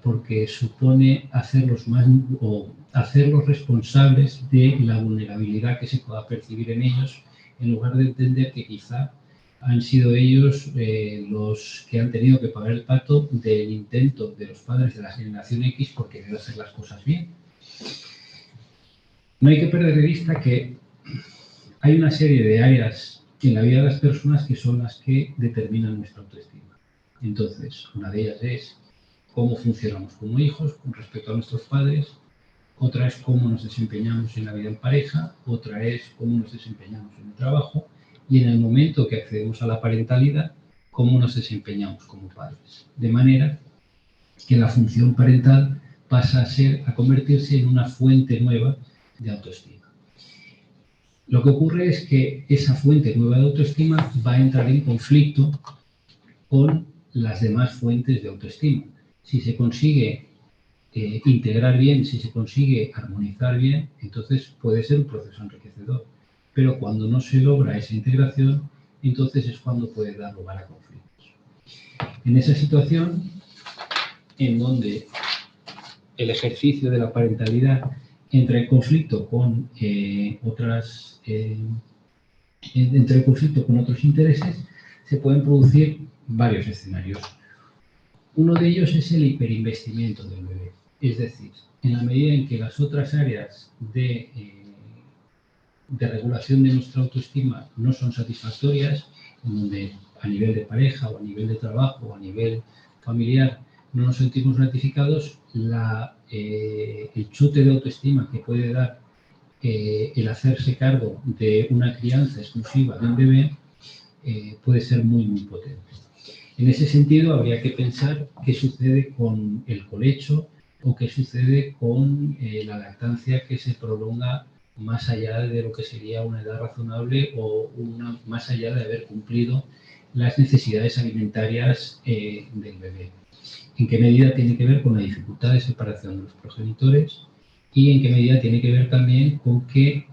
porque supone hacerlos responsables de la vulnerabilidad que se pueda percibir en ellos, en lugar de entender que quizá han sido ellos los que han tenido que pagar el pato del intento de los padres de la generación X por querer hacer las cosas bien. No hay que perder de vista que hay una serie de áreas en la vida de las personas que son las que determinan nuestra autoestima. Entonces, una de ellas es cómo funcionamos como hijos con respecto a nuestros padres, otra es cómo nos desempeñamos en la vida en pareja, otra es cómo nos desempeñamos en el trabajo y en el momento que accedemos a la parentalidad, cómo nos desempeñamos como padres. De manera que la función parental pasa a convertirse en una fuente nueva de autoestima. Lo que ocurre es que esa fuente nueva de autoestima va a entrar en conflicto con las demás fuentes de autoestima. Si se consigue integrar bien, si se consigue armonizar bien, entonces puede ser un proceso enriquecedor. Pero cuando no se logra esa integración, entonces es cuando puede dar lugar a conflictos. En esa situación, en donde el ejercicio de la parentalidad entra en conflicto con otros intereses, se pueden producir varios escenarios. Uno de ellos es el hiperinvestimiento del bebé. Es decir, en la medida en que las otras áreas de regulación de nuestra autoestima no son satisfactorias, en donde a nivel de pareja o a nivel de trabajo o a nivel familiar no nos sentimos gratificados, el chute de autoestima que puede dar el hacerse cargo de una crianza exclusiva de un bebé puede ser muy, muy potente. En ese sentido, habría que pensar qué sucede con el colecho o qué sucede con la lactancia que se prolonga más allá de lo que sería una edad razonable o más allá de haber cumplido las necesidades alimentarias del bebé. En qué medida tiene que ver con la dificultad de separación de los progenitores y en qué medida tiene que ver también con que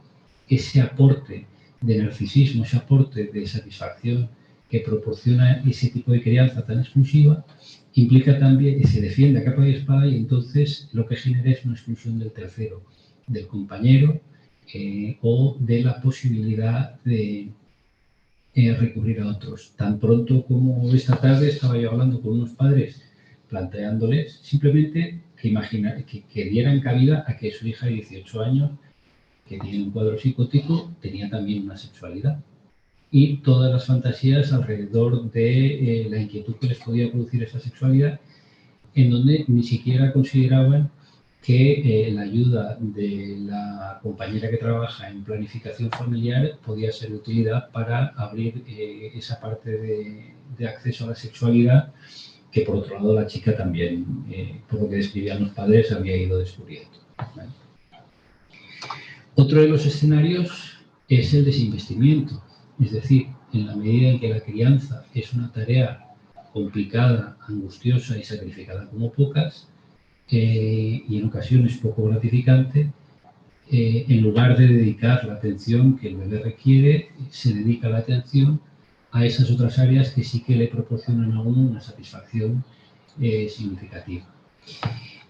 ese aporte de narcisismo, ese aporte de satisfacción que proporciona ese tipo de crianza tan exclusiva, implica también que se defiende a capa y espada y entonces lo que genera es una exclusión del tercero, del compañero o de la posibilidad de recurrir a otros. Tan pronto como esta tarde estaba yo hablando con unos padres planteándoles simplemente que dieran cabida a que su hija de 18 años, que tiene un cuadro psicótico, tenía también una sexualidad. Y todas las fantasías alrededor de la inquietud que les podía producir esa sexualidad, en donde ni siquiera consideraban que la ayuda de la compañera que trabaja en planificación familiar podía ser de utilidad para abrir esa parte de acceso a la sexualidad que, por otro lado, la chica también, por lo que describían los padres, había ido descubriendo. ¿Vale? Otro de los escenarios es el desinvestimiento, es decir, en la medida en que la crianza es una tarea complicada, angustiosa y sacrificada como pocas, y en ocasiones poco gratificante, en lugar de dedicar la atención que el bebé requiere, se dedica la atención a esas otras áreas que sí que le proporcionan a uno una satisfacción significativa.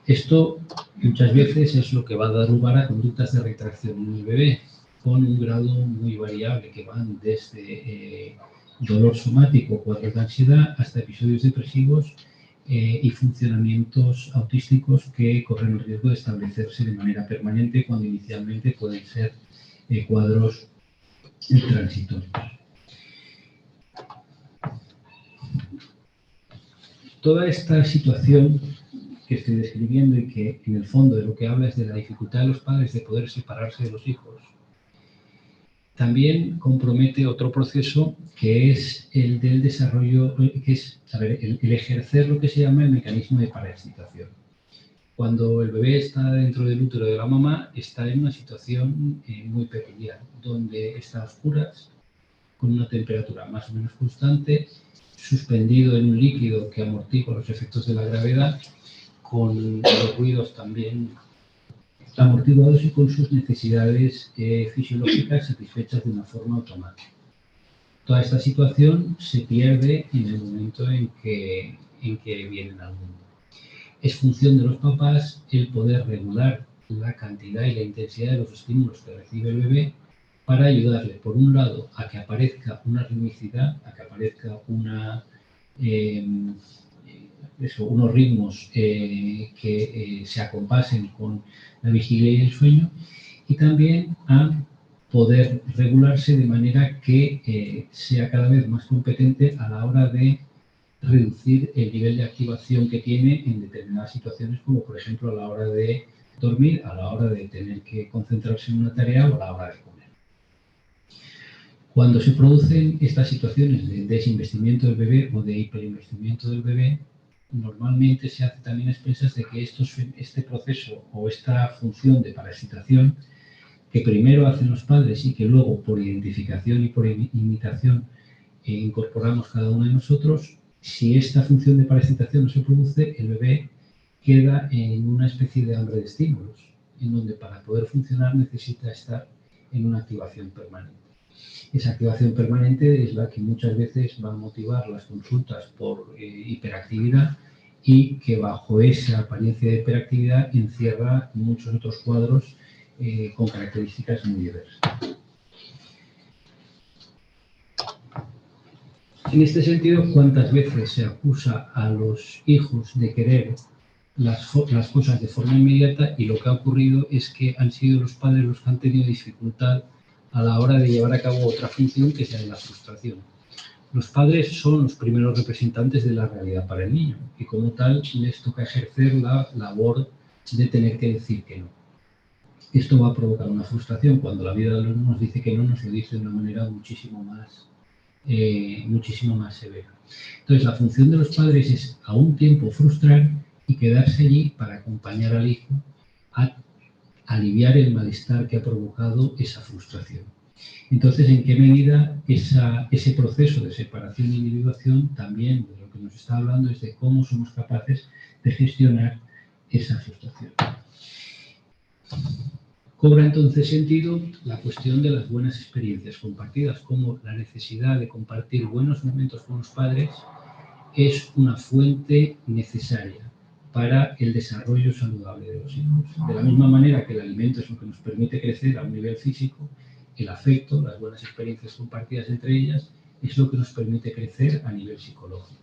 Esto muchas veces es lo que va a dar lugar a conductas de retracción en el bebé, con un grado muy variable, que van desde dolor somático, cuadros de ansiedad, hasta episodios depresivos y funcionamientos autísticos que corren el riesgo de establecerse de manera permanente cuando inicialmente pueden ser cuadros transitorios. Toda esta situación que estoy describiendo y que en el fondo de lo que habla es de la dificultad de los padres de poder separarse de los hijos, también compromete otro proceso que es el del desarrollo, que es el ejercer lo que se llama el mecanismo de parasitación. Cuando el bebé está dentro del útero de la mamá, está en una situación muy peculiar, donde está a oscuras, con una temperatura más o menos constante, suspendido en un líquido que amortigua los efectos de la gravedad, con los ruidos también amortiguados y con sus necesidades fisiológicas satisfechas de una forma automática. Toda esta situación se pierde en el momento en que vienen al mundo. Es función de los papás el poder regular la cantidad y la intensidad de los estímulos que recibe el bebé para ayudarle, por un lado, a que aparezca una ritmicidad, a que aparezca unos ritmos que se acompasen con la vigilia y el sueño, y también a poder regularse de manera que sea cada vez más competente a la hora de reducir el nivel de activación que tiene en determinadas situaciones, como por ejemplo a la hora de dormir, a la hora de tener que concentrarse en una tarea o a la hora de comer. Cuando se producen estas situaciones de desinvestimiento del bebé o de hiperinvestimiento del bebé, normalmente se hace también a expensas de que este proceso o esta función de parasitación que primero hacen los padres y que luego por identificación y por imitación incorporamos cada uno de nosotros, si esta función de parasitación no se produce, el bebé queda en una especie de hambre de estímulos, en donde para poder funcionar necesita estar en una activación permanente. Esa activación permanente es la que muchas veces va a motivar las consultas por hiperactividad y que bajo esa apariencia de hiperactividad encierra muchos otros cuadros con características muy diversas. En este sentido, ¿cuántas veces se acusa a los hijos de querer las cosas de forma inmediata? Y lo que ha ocurrido es que han sido los padres los que han tenido dificultad a la hora de llevar a cabo otra función que sea la frustración. Los padres son los primeros representantes de la realidad para el niño y como tal les toca ejercer la labor de tener que decir que no. Esto va a provocar una frustración cuando la vida de los niños nos dice que no, nos lo dice de una manera muchísimo más severa. Entonces la función de los padres es a un tiempo frustrar y quedarse allí para acompañar al hijo a aliviar el malestar que ha provocado esa frustración. Entonces, ¿en qué medida ese proceso de separación e individuación también de lo que nos está hablando es de cómo somos capaces de gestionar esa frustración? Cobra entonces sentido la cuestión de las buenas experiencias compartidas, como la necesidad de compartir buenos momentos con los padres es una fuente necesaria para el desarrollo saludable de los hijos. De la misma manera que el alimento es lo que nos permite crecer a un nivel físico, el afecto, las buenas experiencias compartidas entre ellas, es lo que nos permite crecer a nivel psicológico.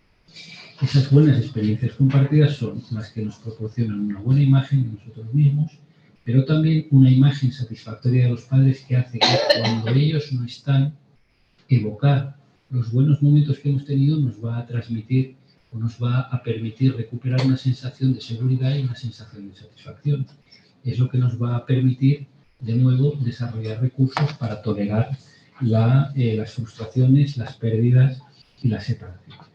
Esas buenas experiencias compartidas son las que nos proporcionan una buena imagen de nosotros mismos, pero también una imagen satisfactoria de los padres que hace que cuando ellos no están, evocar los buenos momentos que hemos tenido nos va a transmitir o nos va a permitir recuperar una sensación de seguridad y una sensación de satisfacción. Es lo que nos va a permitir, de nuevo, desarrollar recursos para tolerar las frustraciones, las pérdidas y las separaciones.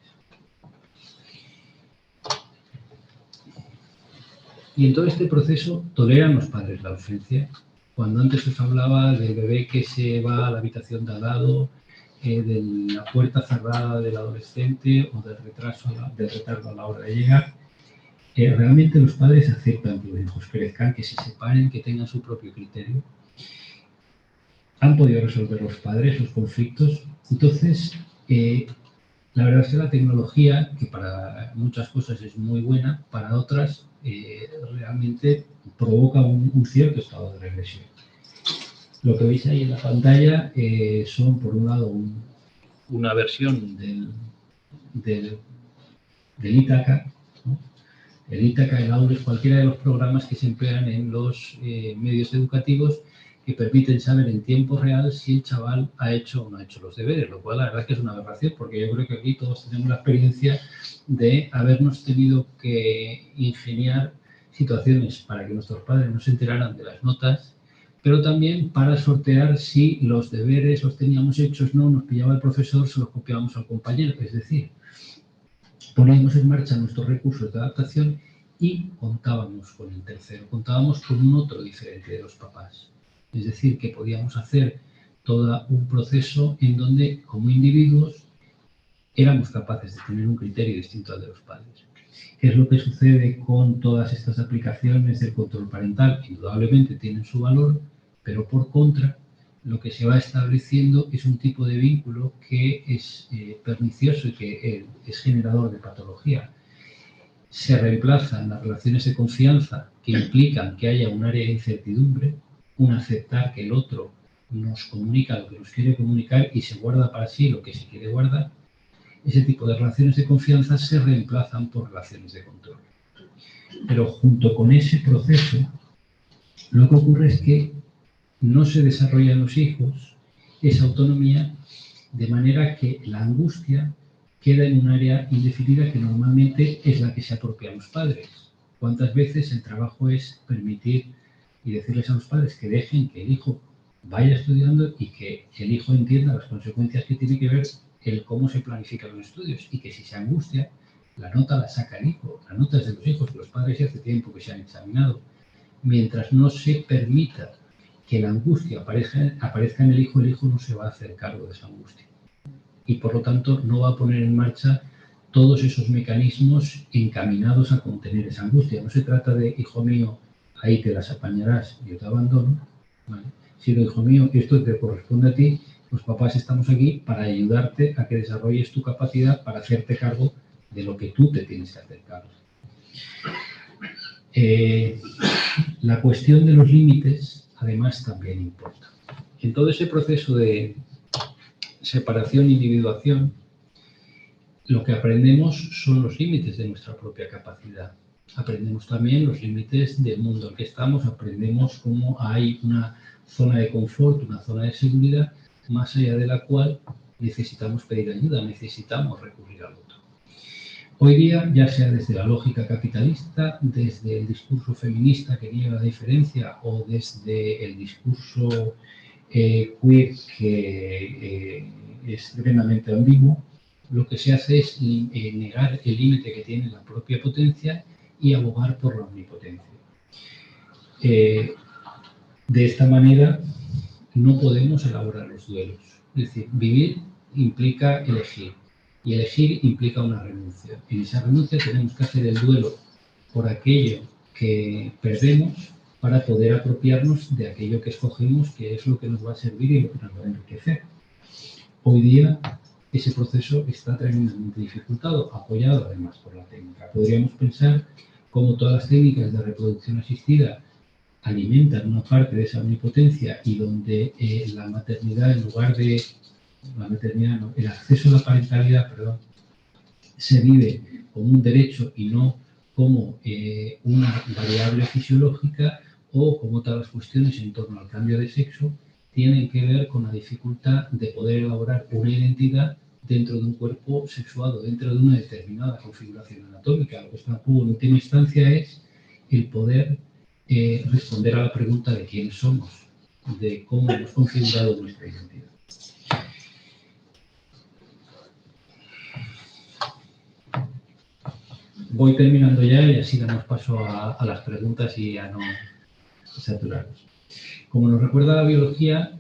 Y en todo este proceso, ¿toleran los padres la ausencia? Cuando antes os hablaba del bebé que se va a la habitación de al lado, de la puerta cerrada del adolescente o del retardo a la hora de llegar, realmente los padres aceptan que los hijos crezcan, que se separen, que tengan su propio criterio. ¿Han podido resolver los padres los conflictos? Entonces, la verdad es que la tecnología, que para muchas cosas es muy buena, para otras realmente provoca un cierto estado de regresión. Lo que veis ahí en la pantalla son, por un lado, una versión del Ítaca, ¿no? El Ítaca, el Aules, cualquiera de los programas que se emplean en los medios educativos que permiten saber en tiempo real si el chaval ha hecho o no ha hecho los deberes, lo cual la verdad es que es una aberración, porque yo creo que aquí todos tenemos la experiencia de habernos tenido que ingeniar situaciones para que nuestros padres no se enteraran de las notas, pero también para sortear si los deberes los teníamos hechos, no, nos pillaba el profesor, se los copiábamos al compañero. Es decir, poníamos en marcha nuestros recursos de adaptación y contábamos con el tercero, contábamos con un otro diferente de los papás. Es decir, que podíamos hacer todo un proceso en donde, como individuos, éramos capaces de tener un criterio distinto al de los padres. ¿Qué es lo que sucede con todas estas aplicaciones del control parental? Indudablemente tienen su valor, pero por contra, lo que se va estableciendo es un tipo de vínculo que es pernicioso y que es generador de patología. Se reemplazan las relaciones de confianza que implican que haya un área de incertidumbre, un aceptar que el otro nos comunica lo que nos quiere comunicar y se guarda para sí lo que se quiere guardar. Ese tipo de relaciones de confianza se reemplazan por relaciones de control. Pero junto con ese proceso, lo que ocurre es que no se desarrolla en los hijos esa autonomía, de manera que la angustia queda en un área indefinida que normalmente es la que se apropia a los padres. ¿Cuántas veces el trabajo es permitir y decirles a los padres que dejen que el hijo vaya estudiando y que el hijo entienda las consecuencias que tiene que ver el cómo se planifican los estudios y que si se angustia, la nota la saca el hijo, la nota es de los hijos, que los padres ya hace tiempo que se han examinado. Mientras no se permita que la angustia aparezca en el hijo no se va a hacer cargo de esa angustia. Y por lo tanto no va a poner en marcha todos esos mecanismos encaminados a contener esa angustia. No se trata de, hijo mío, ahí te las apañarás, yo te abandono, ¿vale? Sino, hijo mío, esto te corresponde a ti, los papás estamos aquí para ayudarte a que desarrolles tu capacidad para hacerte cargo de lo que tú te tienes que hacer cargo. La cuestión de los límites, además, también importa. En todo ese proceso de separación e individuación, lo que aprendemos son los límites de nuestra propia capacidad. Aprendemos también los límites del mundo en que estamos, aprendemos cómo hay una zona de confort, una zona de seguridad, más allá de la cual necesitamos pedir ayuda, necesitamos recurrir al otro. Hoy día, ya sea desde la lógica capitalista, desde el discurso feminista que niega la diferencia o desde el discurso queer que es tremendamente ambiguo, lo que se hace es negar el límite que tiene la propia potencia y abogar por la omnipotencia. De esta manera no podemos elaborar los duelos. Es decir, vivir implica elegir y elegir implica una renuncia. En esa renuncia tenemos que hacer el duelo por aquello que perdemos para poder apropiarnos de aquello que escogemos, que es lo que nos va a servir y lo que nos va a enriquecer. Hoy día ese proceso está tremendamente dificultado, apoyado además por la técnica. Podríamos pensar cómo todas las técnicas de reproducción asistida alimentan una parte de esa omnipotencia y donde la maternidad, en lugar de la maternidad, no, el acceso a la parentalidad, perdón, se vive como un derecho y no como una variable fisiológica, o como todas las cuestiones en torno al cambio de sexo tienen que ver con la dificultad de poder elaborar una identidad dentro de un cuerpo sexuado, dentro de una determinada configuración anatómica. Lo que está en juego en última instancia es el poder responder a la pregunta de quiénes somos, de cómo hemos configurado nuestra identidad. Voy terminando ya y así damos paso a las preguntas y a no saturarnos. Como nos recuerda la biología,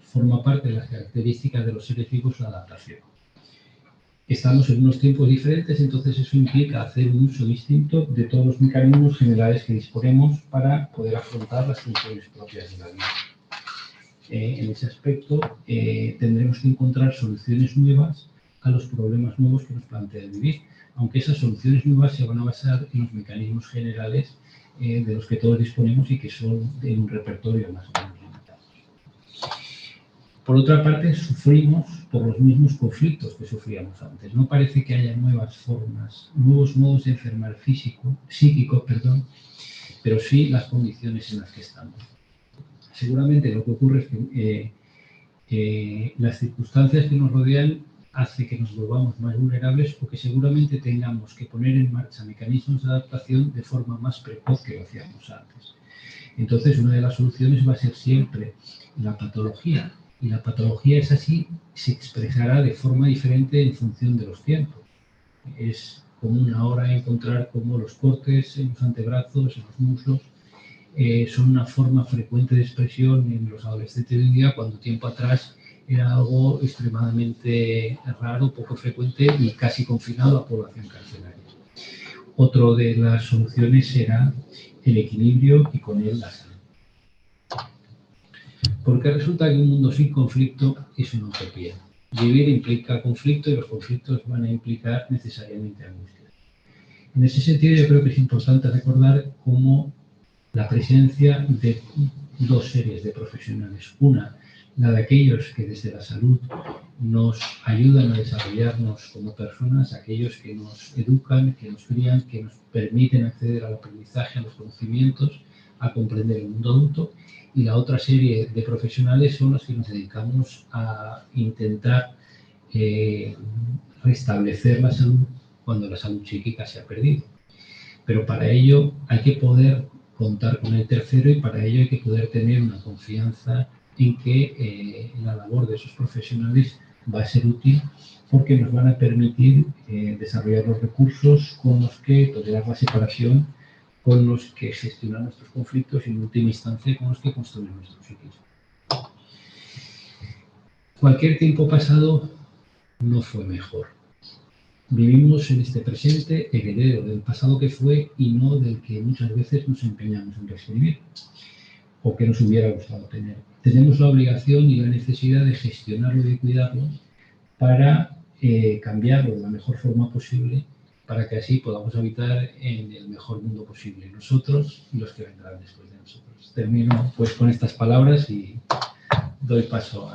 forma parte de las características de los seres vivos la adaptación. Estamos en unos tiempos diferentes, entonces eso implica hacer un uso distinto de todos los mecanismos generales que disponemos para poder afrontar las funciones propias de la vida. En ese aspecto tendremos que encontrar soluciones nuevas a los problemas nuevos que nos plantea el vivir, aunque esas soluciones nuevas se van a basar en los mecanismos generales de los que todos disponemos y que son de un repertorio más o menos limitado. Por otra parte, sufrimos por los mismos conflictos que sufríamos antes. No parece que haya nuevas formas, nuevos modos de enfermar psíquico, pero sí las condiciones en las que estamos. Seguramente lo que ocurre es que las circunstancias que nos rodean hace que nos volvamos más vulnerables o que seguramente tengamos que poner en marcha mecanismos de adaptación de forma más precoz que lo hacíamos antes. Entonces, una de las soluciones va a ser siempre la patología. Y la patología es así, se expresará de forma diferente en función de los tiempos. Es común ahora encontrar cómo los cortes en los antebrazos, en los muslos, son una forma frecuente de expresión en los adolescentes de hoy en día, cuando tiempo atrás era algo extremadamente raro, poco frecuente y casi confinado a población carcelaria. Otra de las soluciones será el equilibrio y con él la salud. Porque resulta que un mundo sin conflicto es una utopía. Vivir implica conflicto y los conflictos van a implicar necesariamente angustia. En ese sentido, yo creo que es importante recordar cómo la presencia de dos series de profesionales. Una, la de aquellos que desde la salud nos ayudan a desarrollarnos como personas, aquellos que nos educan, que nos crían, que nos permiten acceder al aprendizaje, a los conocimientos, a comprender el mundo adulto. Y la otra serie de profesionales son los que nos dedicamos a intentar restablecer la salud cuando la salud psíquica se ha perdido. Pero para ello hay que poder contar con el tercero y para ello hay que poder tener una confianza en que la labor de esos profesionales va a ser útil porque nos van a permitir desarrollar los recursos con los que tolerar la separación, con los que gestionar nuestros conflictos y en última instancia con los que construir nuestro psiquismo. Cualquier tiempo pasado no fue mejor. Vivimos en este presente heredero del pasado que fue y no del que muchas veces nos empeñamos en reescribir o que nos hubiera gustado tener. Tenemos la obligación y la necesidad de gestionarlo y de cuidarlo para cambiarlo de la mejor forma posible, para que así podamos habitar en el mejor mundo posible, nosotros y los que vendrán después de nosotros. Termino pues con estas palabras y doy paso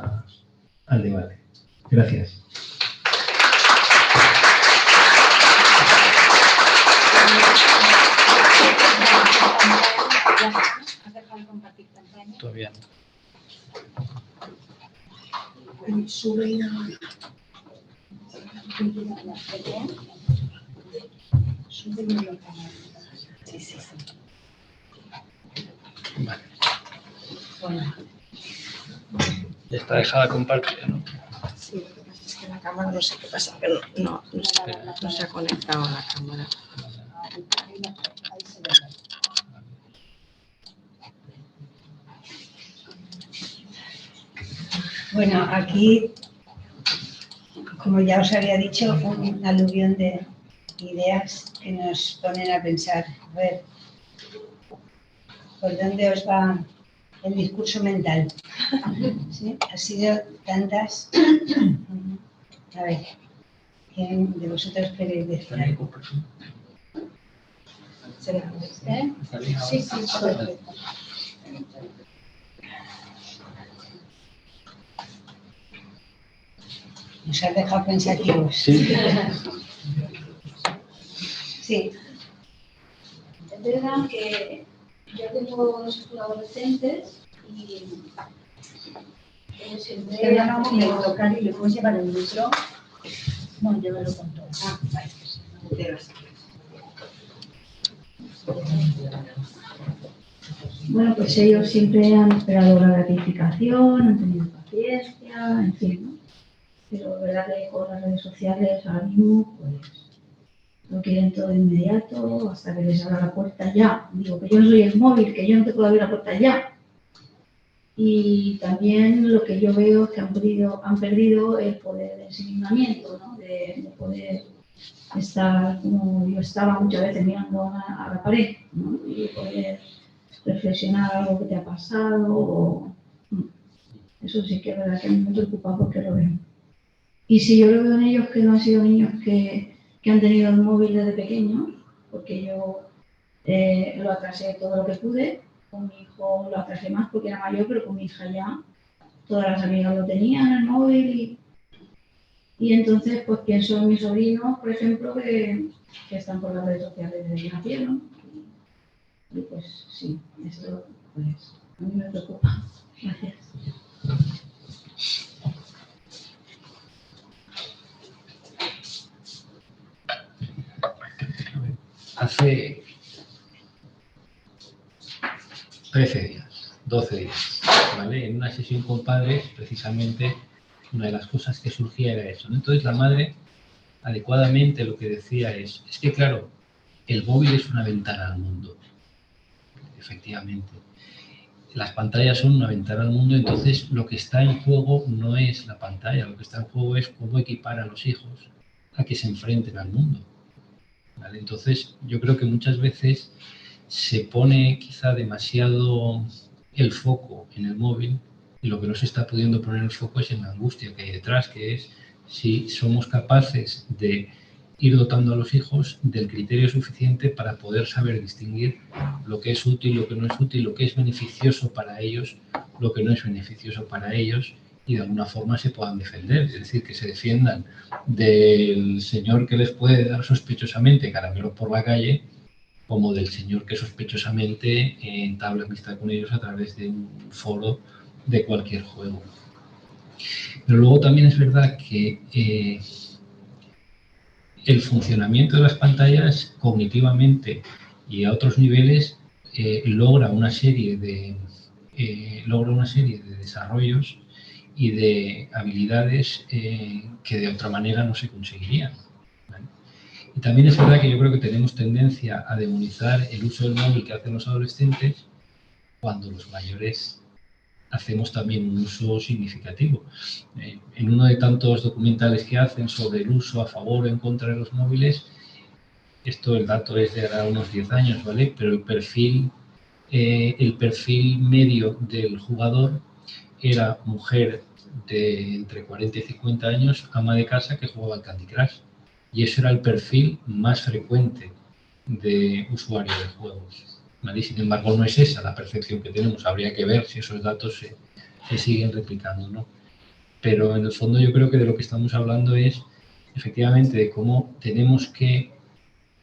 al debate. Gracias. ¿Has dejado de compartir pantalla? Todavía no. Sube y no. Sube y no. Sí, sí, sí. Vale. Bueno, Ya está dejada compartida, ¿no? sí, lo que pasa es que la cámara no sé qué pasa, pero no se ha conectado a la cámara. Ahí se ve. Bueno, aquí, como ya os había dicho, un aluvión de ideas que nos ponen a pensar, a ver, ¿por dónde os va el discurso mental? ¿Sí? Ha sido tantas... A ver, ¿quién de vosotros queréis decir algo? ¿Eh? Sí, sí, perfecto. Nos has dejado pensativos. Sí. Sí. Es verdad que yo tengo dos adolescentes y siempre... Perdona un momento, Cari, ¿le puedes llevar el micro? No, yo me lo conto. Ah, vale, pues, Bueno, pues ellos siempre han esperado la gratificación, han tenido paciencia, en fin, ¿no? Pero es verdad que con las redes sociales ahora mismo, pues, lo quieren todo inmediato, hasta que les abra la puerta ya. Digo que yo no soy el móvil, que yo no te puedo abrir la puerta ya. Y también lo que yo veo es que han perdido el poder de enseñamiento, ¿no? De poder estar como yo estaba muchas veces mirando a la pared, ¿no? Y poder reflexionar algo que te ha pasado. Eso sí que es verdad que a mí me preocupa porque lo veo. Y si yo lo veo en ellos, que no han sido niños que han tenido el móvil desde pequeños, porque yo lo atrasé todo lo que pude, con mi hijo lo atrasé más porque era mayor, pero con mi hija ya todas las amigas lo tenían el móvil y entonces pues pienso en mis sobrinos, por ejemplo, que están por las redes sociales desde que nacieron y pues sí, esto pues a mí me preocupa. Gracias. Hace 13 días, 12 días, ¿vale? En una sesión con padres, precisamente, una de las cosas que surgía era eso, ¿no? Entonces la madre, adecuadamente, lo que decía es que claro, el móvil es una ventana al mundo, efectivamente. Las pantallas son una ventana al mundo, entonces lo que está en juego no es la pantalla, lo que está en juego es cómo equipar a los hijos a que se enfrenten al mundo, ¿vale? Entonces yo creo que muchas veces se pone quizá demasiado el foco en el móvil y lo que no se está pudiendo poner el foco es en la angustia que hay detrás, que es si somos capaces de ir dotando a los hijos del criterio suficiente para poder saber distinguir lo que es útil, lo que no es útil, lo que es beneficioso para ellos, lo que no es beneficioso para ellos y de alguna forma se puedan defender, es decir, que se defiendan del señor que les puede dar sospechosamente caramelos por la calle como del señor que sospechosamente entabla amistad con ellos a través de un foro de cualquier juego. Pero luego también es verdad que el funcionamiento de las pantallas cognitivamente y a otros niveles logra una serie de desarrollos y de habilidades que de otra manera no se conseguirían. Y también es verdad que yo creo que tenemos tendencia a demonizar el uso del móvil que hacen los adolescentes cuando los mayores hacemos también un uso significativo. En uno de tantos documentales que hacen sobre el uso a favor o en contra de los móviles, el dato es de ahora unos 10 años, ¿vale? Pero el perfil medio del jugador era mujer de entre 40 y 50 años, ama de casa que jugaba al Candy Crush. Y ese era el perfil más frecuente de usuario de juegos, ¿vale? Sin embargo, no es esa la percepción que tenemos. Habría que ver si esos datos se siguen replicando, ¿no? Pero en el fondo yo creo que de lo que estamos hablando es efectivamente de cómo tenemos que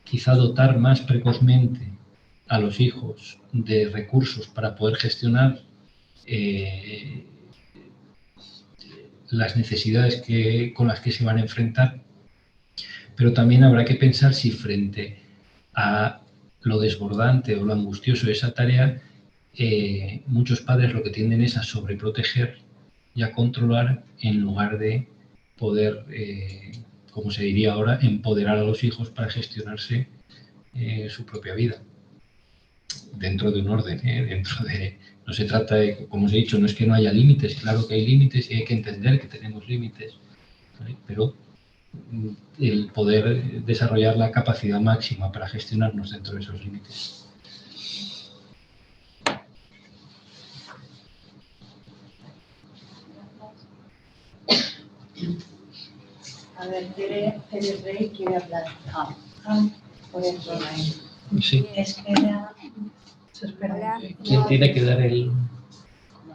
quizá dotar más precozmente a los hijos de recursos para poder gestionar las necesidades con las que se van a enfrentar. Pero también habrá que pensar si frente a lo desbordante o lo angustioso de esa tarea, muchos padres lo que tienden es a sobreproteger y a controlar en lugar de poder, como se diría ahora, empoderar a los hijos para gestionarse su propia vida, dentro de un orden, no se trata de, como os he dicho, no es que no haya límites, claro que hay límites y hay que entender que tenemos límites, ¿vale? Pero el poder desarrollar la capacidad máxima para gestionarnos dentro de esos límites. A ver, Tere Rey quiere hablar. Por ejemplo, Sí. espera. Hola. ¿Quién tiene que dar el...?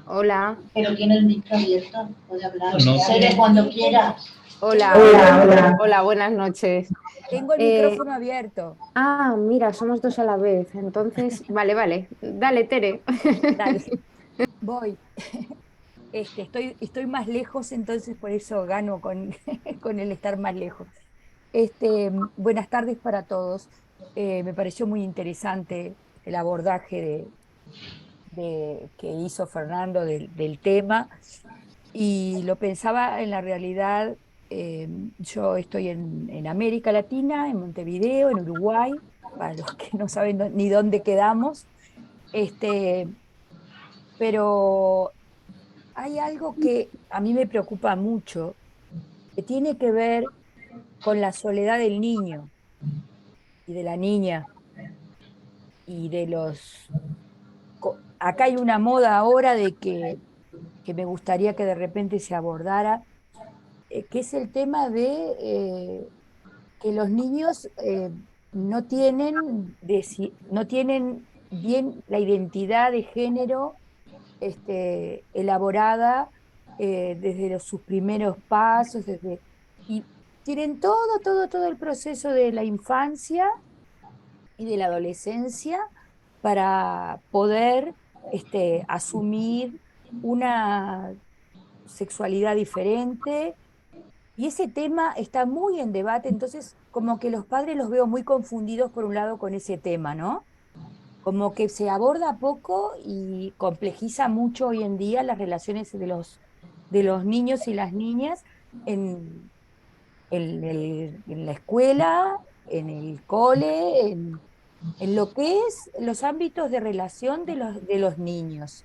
Hola. Pero tiene el micro abierto, puede hablar. No. Tere, cuando quiera. Hola, buenas noches. Tengo el micrófono abierto. Ah, mira, somos dos a la vez. Entonces, vale. Dale, Tere. Dale, voy. Estoy más lejos, entonces por eso gano con, con el estar más lejos. Buenas tardes para todos. Me pareció muy interesante el abordaje que hizo Fernando del tema y lo pensaba en la realidad. Yo estoy en América Latina, en Montevideo, en Uruguay, para los que no saben ni dónde quedamos, pero hay algo que a mí me preocupa mucho, que tiene que ver con la soledad del niño y de la niña y de los... Acá hay una moda ahora que me gustaría que de repente se abordara, que es el tema de que los niños no tienen bien la identidad de género elaborada desde sus primeros pasos, y tienen todo el proceso de la infancia y de la adolescencia para poder asumir una sexualidad diferente. Y ese tema está muy en debate, entonces como que los padres los veo muy confundidos por un lado con ese tema, ¿no? Como que se aborda poco y complejiza mucho hoy en día las relaciones de los niños y las niñas en, en la escuela, en el cole, en lo que es los ámbitos de relación de los niños.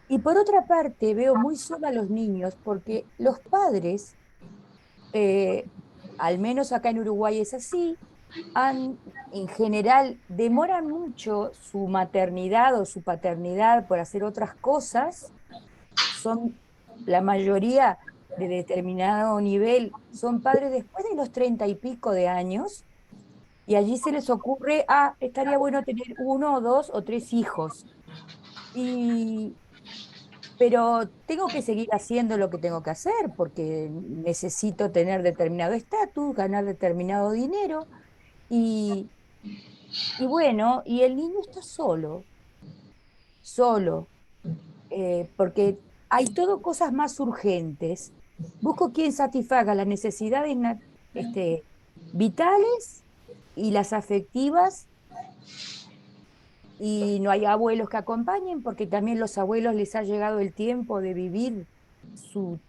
Y por otra parte, veo muy sola a los niños porque los padres, eh, al menos acá en Uruguay es así, en general demoran mucho su maternidad o su paternidad por hacer otras cosas. Son la mayoría de determinado nivel, son padres después de los 30 y pico de años, y allí se les ocurre, estaría bueno tener 1 o 2 o 3 hijos. Y pero tengo que seguir haciendo lo que tengo que hacer porque necesito tener determinado estatus, ganar determinado dinero y, y bueno, y el niño está solo, porque hay todo cosas más urgentes. Busco quien satisfaga las necesidades vitales y las afectivas, y no hay abuelos que acompañen porque también los abuelos les ha llegado el tiempo de vivir su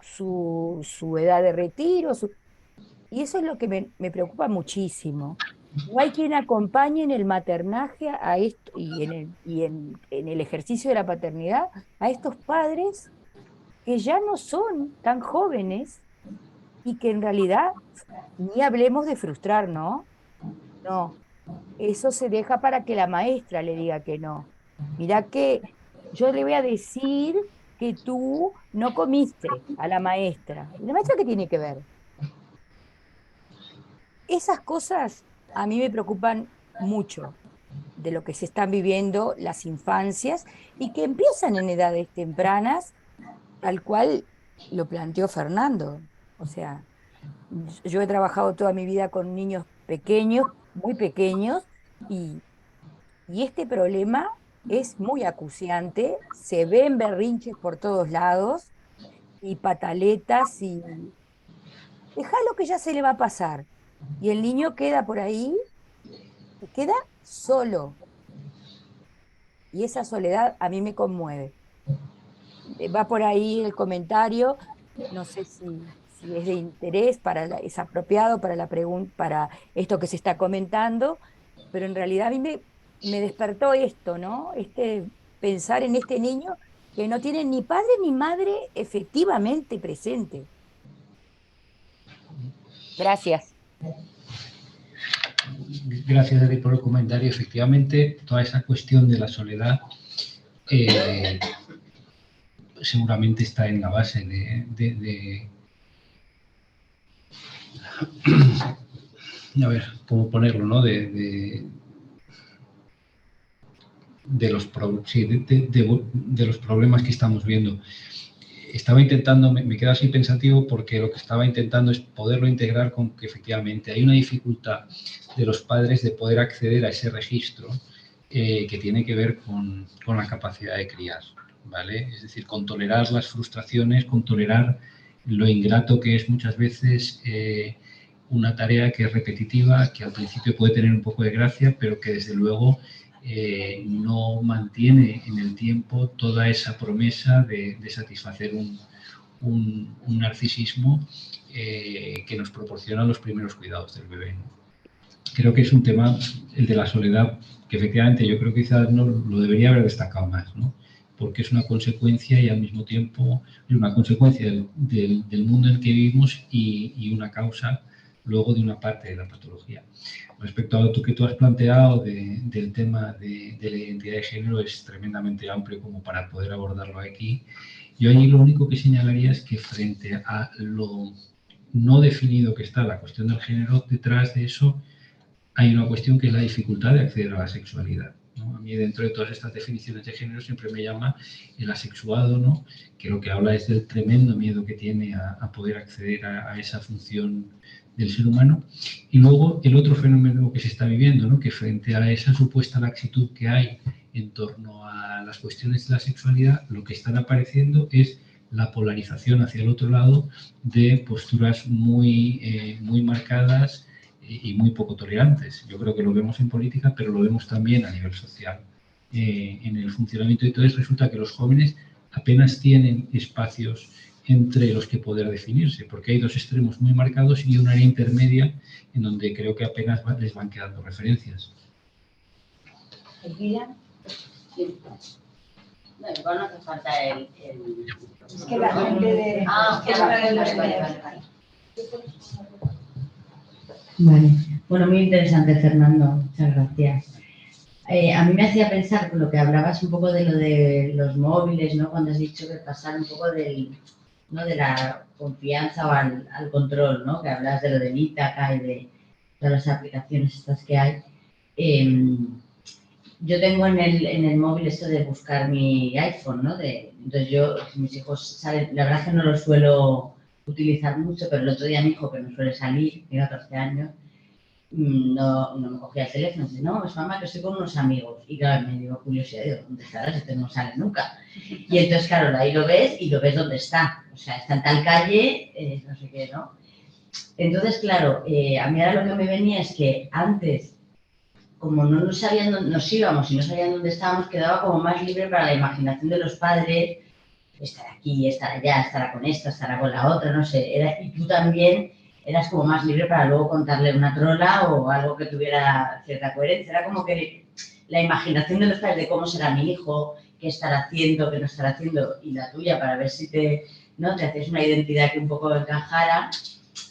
edad de retiro, y eso es lo que me preocupa muchísimo. No hay quien acompañe en el maternaje a esto y en el ejercicio de la paternidad a estos padres que ya no son tan jóvenes y que en realidad ni hablemos de frustrar, ¿no? No, eso se deja para que la maestra le diga que no. Mirá que yo le voy a decir que tú no comiste a la maestra. ¿Y la maestra qué tiene que ver? Esas cosas a mí me preocupan mucho de lo que se están viviendo las infancias y que empiezan en edades tempranas, tal cual lo planteó Fernando. O sea, yo he trabajado toda mi vida con niños pequeños, muy pequeños, y, y este problema es muy acuciante, se ven berrinches por todos lados y pataletas y déjalo que ya se le va a pasar. Y el niño queda por ahí y queda solo. Y esa soledad a mí me conmueve. Va por ahí el comentario, no sé si es de interés, es apropiado para la pregunta, para esto que se está comentando, pero en realidad a mí me despertó esto, ¿no? Pensar en este niño que no tiene ni padre ni madre efectivamente presente. Gracias. Gracias, Eri, por el comentario. Efectivamente, toda esa cuestión de la soledad seguramente está en la base a ver, ¿cómo ponerlo, no? De los problemas que estamos viendo. Estaba intentando, me quedo así pensativo porque lo que estaba intentando es poderlo integrar con que efectivamente hay una dificultad de los padres de poder acceder a ese registro que tiene que ver con la capacidad de criar, ¿vale? Es decir, con tolerar las frustraciones, con tolerar lo ingrato que es muchas veces una tarea que es repetitiva, que al principio puede tener un poco de gracia, pero que desde luego no mantiene en el tiempo toda esa promesa de satisfacer un narcisismo que nos proporciona los primeros cuidados del bebé, ¿no? Creo que es un tema, el de la soledad, que efectivamente yo creo que quizás no lo debería haber destacado más, ¿no? Porque es una consecuencia y al mismo tiempo es una consecuencia del mundo en el que vivimos y una causa luego de una parte de la patología. Respecto a lo que tú has planteado del tema de la identidad de género, es tremendamente amplio como para poder abordarlo aquí. Yo allí lo único que señalaría es que frente a lo no definido que está la cuestión del género, detrás de eso hay una cuestión que es la dificultad de acceder a la sexualidad, ¿no? A mí, dentro de todas estas definiciones de género, siempre me llama el asexuado, ¿no? Que lo que habla es del tremendo miedo que tiene a poder acceder a esa función del ser humano. Y luego el otro fenómeno que se está viviendo, ¿no? Que frente a esa supuesta laxitud que hay en torno a las cuestiones de la sexualidad, lo que están apareciendo es la polarización hacia el otro lado de posturas muy marcadas y muy poco tolerantes. Yo creo que lo vemos en política, pero lo vemos también a nivel social, en el funcionamiento. Y entonces resulta que los jóvenes apenas tienen espacios entre los que poder definirse, porque hay dos extremos muy marcados y una área intermedia en donde creo que apenas les van quedando referencias. ¿Elvira? Sí. No, igual no hace falta el... Es que la gente de... Ah, es que la de los vale. Vale, bueno, muy interesante, Fernando, muchas gracias. A mí me hacía pensar con lo que hablabas un poco de lo de los móviles, ¿no? Cuando has dicho que pasar un poco ¿no? de la confianza o al control, ¿no? Que hablas de lo de Ítaca y de todas las aplicaciones estas que hay. Yo tengo en el móvil esto de buscar mi iPhone, ¿no? Entonces mis hijos salen, la verdad es que no lo suelo utilizar mucho, pero el otro día mi hijo, que no suele salir, tiene 14 años, no me cogía el teléfono, dice, no, es mamá, que estoy con unos amigos. Y claro, me dio curiosidad, digo, ¿dónde estarás? Este no sale nunca. Y entonces, claro, ahí lo ves y lo ves dónde está. O sea, está en tal calle, no sé qué, ¿no? Entonces, claro, a mí ahora lo que me venía es que antes, como no nos sabían dónde nos íbamos y no sabían dónde estábamos, quedaba como más libre para la imaginación de los padres, estar aquí, estar allá, estará con esta, estará con la otra, no sé. Y tú también eras como más libre para luego contarle una trola o algo que tuviera cierta coherencia. Era como que la imaginación de los padres de cómo será mi hijo, qué estará haciendo, qué no estará haciendo, y la tuya para ver si te hacías una identidad que un poco encajara,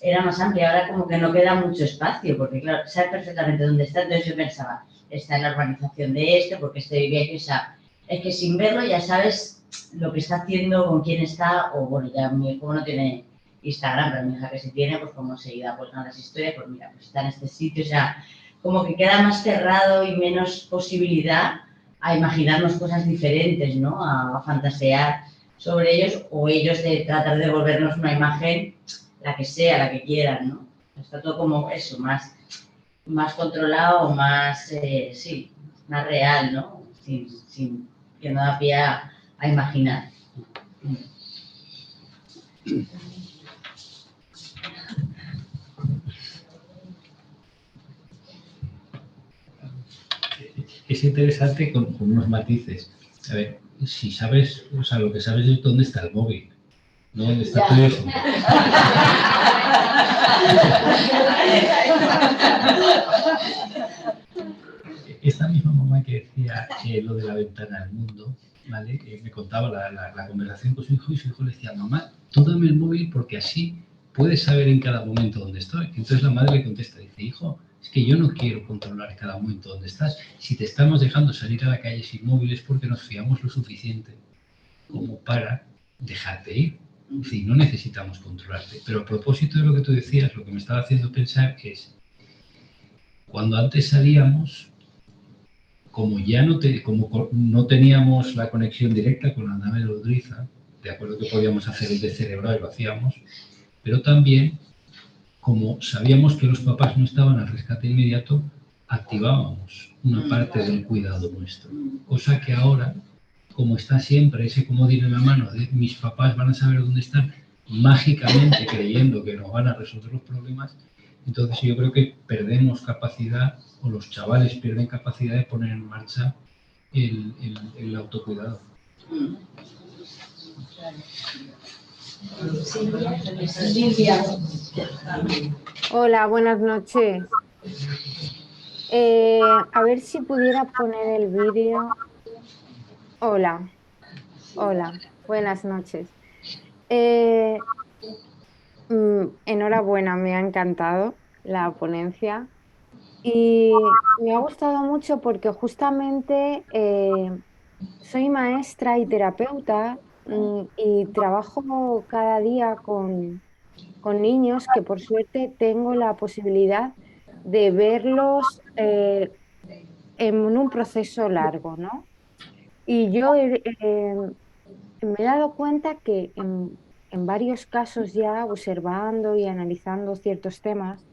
era más amplia. Ahora como que no queda mucho espacio, porque claro, sabes perfectamente dónde está. Entonces yo pensaba, está en la urbanización de porque vivía aquí, o sea, es que sin verlo ya sabes lo que está haciendo, con quién está, o bueno, ya mi hijo no tiene Instagram, pero mi hija que sí tiene, pues como enseguida pues las historias, pues mira, pues está en este sitio, o sea, como que queda más cerrado y menos posibilidad a imaginarnos cosas diferentes, ¿no? A fantasear sobre ellos, o ellos de tratar de devolvernos una imagen, la que sea, la que quieran, ¿no? Está todo como eso, más controlado, más, sí, más real, ¿no? Sin que no da pie a imaginar. Es interesante con unos matices. A ver, si sabes, o sea, lo que sabes es dónde está el móvil, no dónde está tu teléfono. que decía lo de la ventana al mundo, ¿vale? Me contaba la conversación con su hijo y su hijo le decía, mamá, tú dame el móvil porque así puedes saber en cada momento dónde estoy. Entonces la madre le contesta, dice, hijo, es que yo no quiero controlar cada momento dónde estás. Si te estamos dejando salir a la calle sin móvil es porque nos fiamos lo suficiente como para dejarte ir. Es decir, no necesitamos controlarte. Pero a propósito de lo que tú decías, lo que me estaba haciendo pensar es, cuando antes salíamos, como no teníamos la conexión directa con la nave nodriza, de acuerdo que podíamos hacer el de cerebral y lo hacíamos, pero también, como sabíamos que los papás no estaban al rescate inmediato, activábamos una parte del cuidado nuestro. Cosa que ahora, como está siempre ese comodín en la mano de mis papás van a saber dónde están, mágicamente creyendo que nos van a resolver los problemas, entonces yo creo que perdemos capacidad, o los chavales pierden capacidad de poner en marcha el autocuidado. Hola, buenas noches. A ver si pudiera poner el vídeo. Hola, buenas noches. Enhorabuena, me ha encantado la ponencia y me ha gustado mucho porque justamente soy maestra y terapeuta y trabajo cada día con niños que por suerte tengo la posibilidad de verlos en un proceso largo, ¿no? Y yo me he dado cuenta que en varios casos ya observando y analizando ciertos temas,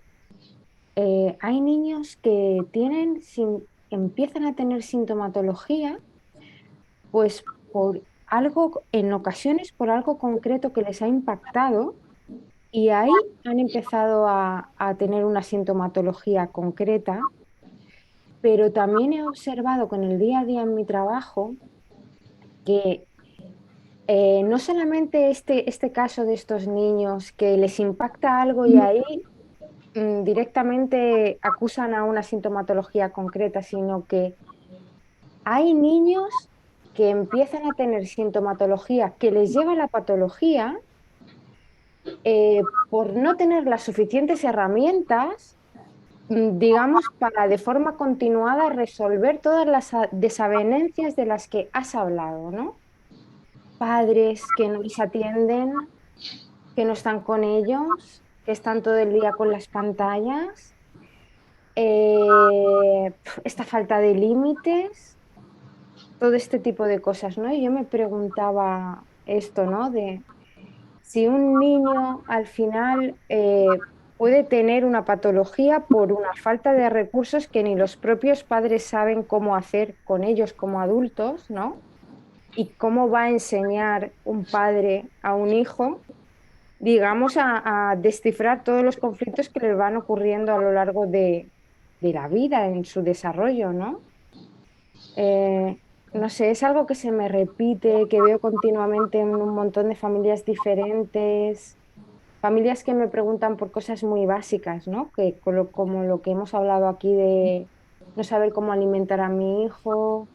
hay niños que empiezan a tener sintomatología, pues por algo, en ocasiones por algo concreto que les ha impactado, y ahí han empezado a tener una sintomatología concreta, pero también he observado con el día a día en mi trabajo que no solamente este caso de estos niños que les impacta algo y ahí directamente acusan a una sintomatología concreta, sino que hay niños que empiezan a tener sintomatología que les lleva a la patología por no tener las suficientes herramientas, digamos, para de forma continuada resolver todas las desavenencias de las que has hablado, ¿no? Padres que no les atienden, que no están con ellos, que están todo el día con las pantallas, esta falta de límites, todo este tipo de cosas, ¿no? Y yo me preguntaba esto, ¿no? De si un niño al final puede tener una patología por una falta de recursos que ni los propios padres saben cómo hacer con ellos como adultos, ¿no? Y cómo va a enseñar un padre a un hijo, digamos, a descifrar todos los conflictos que le van ocurriendo a lo largo de la vida, en su desarrollo, ¿no? Eh, no sé, es algo que se me repite, que veo continuamente en un montón de familias diferentes, familias que me preguntan por cosas muy básicas, ¿no? Como lo que hemos hablado aquí de no saber cómo alimentar a mi hijo,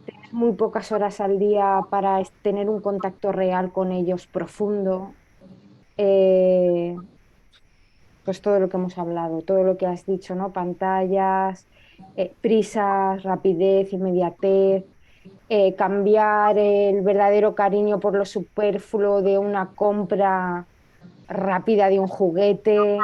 tener muy pocas horas al día para tener un contacto real con ellos profundo. Eh, pues todo lo que hemos hablado, todo lo que has dicho, ¿no? Pantallas, prisas, rapidez, inmediatez, cambiar el verdadero cariño por lo superfluo de una compra rápida de un juguete.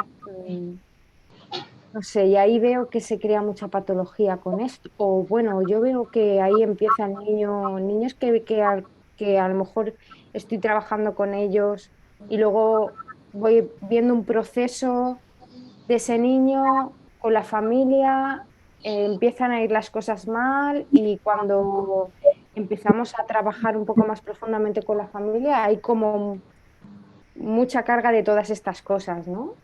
No sé, y ahí veo que se crea mucha patología con esto. O bueno, yo veo que ahí empiezan niños que a lo mejor estoy trabajando con ellos y luego voy viendo un proceso de ese niño con la familia, empiezan a ir las cosas mal y cuando empezamos a trabajar un poco más profundamente con la familia hay como mucha carga de todas estas cosas, ¿no?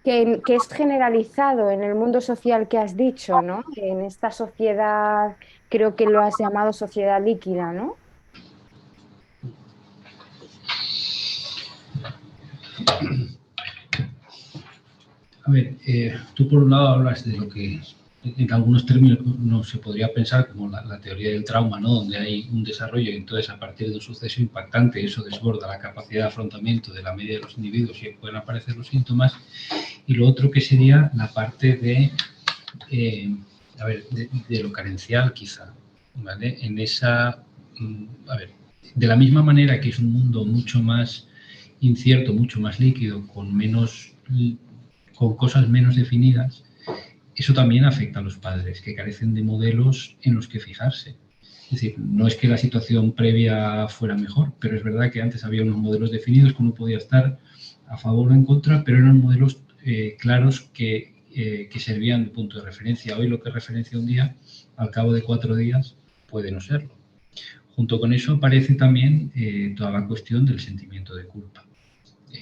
Que es generalizado en el mundo social que has dicho, ¿no? En esta sociedad, creo que lo has llamado sociedad líquida, ¿no? A ver, tú por un lado hablas de lo que en algunos términos no se podría pensar como la teoría del trauma, ¿no? Donde hay un desarrollo y entonces a partir de un suceso impactante eso desborda la capacidad de afrontamiento de la media de los individuos y pueden aparecer los síntomas. Y lo otro que sería la parte de, de lo carencial quizá, ¿vale? En esa, de la misma manera que es un mundo mucho más incierto, mucho más líquido, con cosas menos definidas, eso también afecta a los padres, que carecen de modelos en los que fijarse. Es decir, no es que la situación previa fuera mejor, pero es verdad que antes había unos modelos definidos que uno podía estar a favor o en contra, pero eran modelos claros que servían de punto de referencia. Hoy lo que referencia un día, al cabo de 4 días, puede no serlo. Junto con eso aparece también toda la cuestión del sentimiento de culpa.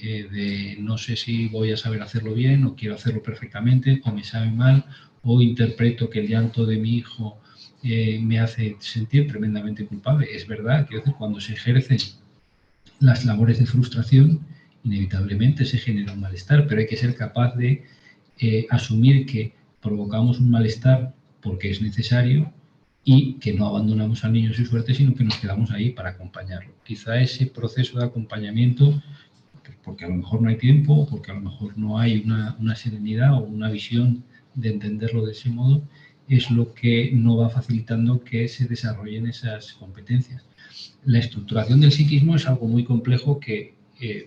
De no sé si voy a saber hacerlo bien o quiero hacerlo perfectamente o me sabe mal o interpreto que el llanto de mi hijo me hace sentir tremendamente culpable. Es verdad que cuando se ejercen las labores de frustración inevitablemente se genera un malestar, pero hay que ser capaz de asumir que provocamos un malestar porque es necesario y que no abandonamos al niño a su suerte, sino que nos quedamos ahí para acompañarlo. Quizá ese proceso de acompañamiento, porque a lo mejor no hay tiempo, porque a lo mejor no hay una serenidad o una visión de entenderlo de ese modo, es lo que no va facilitando que se desarrollen esas competencias. La estructuración del psiquismo es algo muy complejo que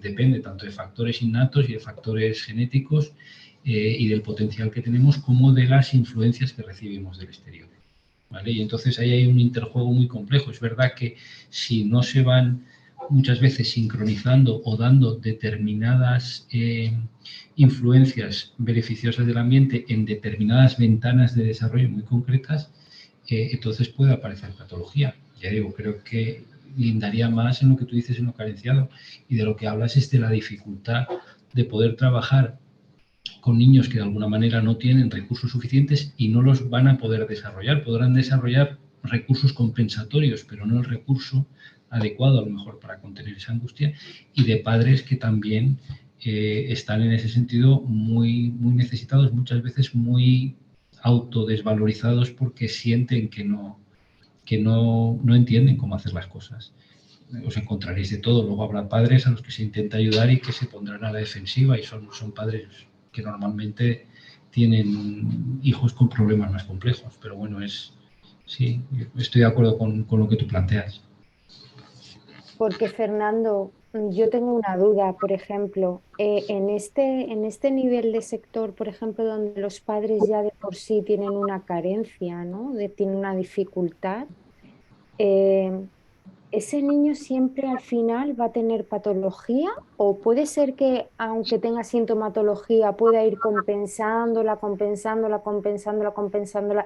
depende tanto de factores innatos y de factores genéticos y del potencial que tenemos como de las influencias que recibimos del exterior, ¿vale? Y entonces ahí hay un interjuego muy complejo. Es verdad que si no se van muchas veces sincronizando o dando determinadas influencias beneficiosas del ambiente en determinadas ventanas de desarrollo muy concretas, entonces puede aparecer patología. Ya digo, creo que lindaría más en lo que tú dices en lo carenciado, y de lo que hablas es de la dificultad de poder trabajar con niños que de alguna manera no tienen recursos suficientes y no los van a poder desarrollar. Podrán desarrollar recursos compensatorios, pero no el recurso adecuado a lo mejor para contener esa angustia, y de padres que también están en ese sentido muy, muy necesitados, muchas veces muy autodesvalorizados porque sienten que no entienden cómo hacer las cosas. Os encontraréis de todo. Luego habrá padres a los que se intenta ayudar y que se pondrán a la defensiva, y son padres que normalmente tienen hijos con problemas más complejos. Pero bueno, sí, estoy de acuerdo con lo que tú planteas. Porque, Fernando, yo tengo una duda, por ejemplo, en este nivel de sector, por ejemplo, donde los padres ya de por sí tienen una carencia, ¿no? Tienen una dificultad, ¿ese niño siempre al final va a tener patología? ¿O puede ser que aunque tenga sintomatología pueda ir compensándola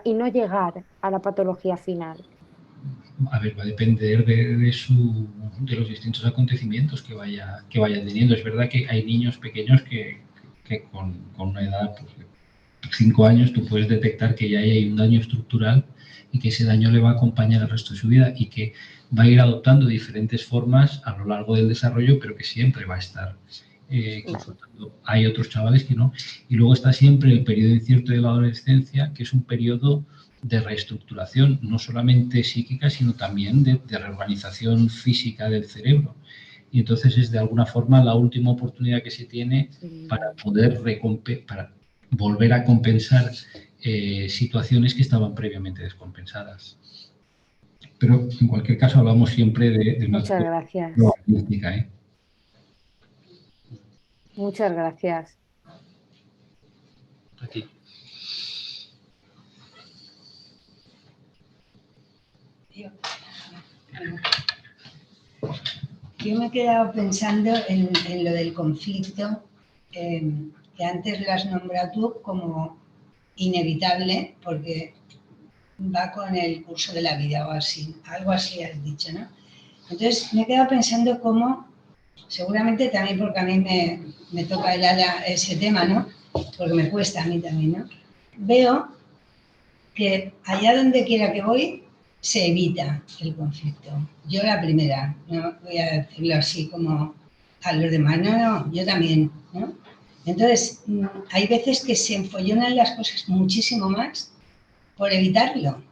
y no llegar a la patología final? A ver, va a depender de los distintos acontecimientos que vaya teniendo. Es verdad que hay niños pequeños que con una edad, pues, de 5 años, tú puedes detectar que ya hay un daño estructural y que ese daño le va a acompañar el resto de su vida y que va a ir adoptando diferentes formas a lo largo del desarrollo, pero que siempre va a estar confrontando. Hay otros chavales que no. Y luego está siempre el periodo incierto de la adolescencia, que es un periodo de reestructuración, no solamente psíquica, sino también de reorganización física del cerebro. Y entonces es de alguna forma la última oportunidad que se tiene para poder para volver a compensar situaciones que estaban previamente descompensadas. Pero en cualquier caso hablamos siempre de una Muchas gracias. probabilística, ¿eh? Muchas gracias. Aquí. Yo me he quedado pensando en lo del conflicto, que antes lo has nombrado tú como inevitable, porque va con el curso de la vida o así, algo así has dicho, ¿no? Entonces me he quedado pensando cómo, seguramente también porque a mí me toca el ala ese tema, ¿no? Porque me cuesta a mí también, ¿no? Veo que allá donde quiera que voy, se evita el conflicto. Yo la primera, no voy a decirlo así como a los demás, no, yo también, ¿no? Entonces, hay veces que se enfollonan las cosas muchísimo más por evitarlo,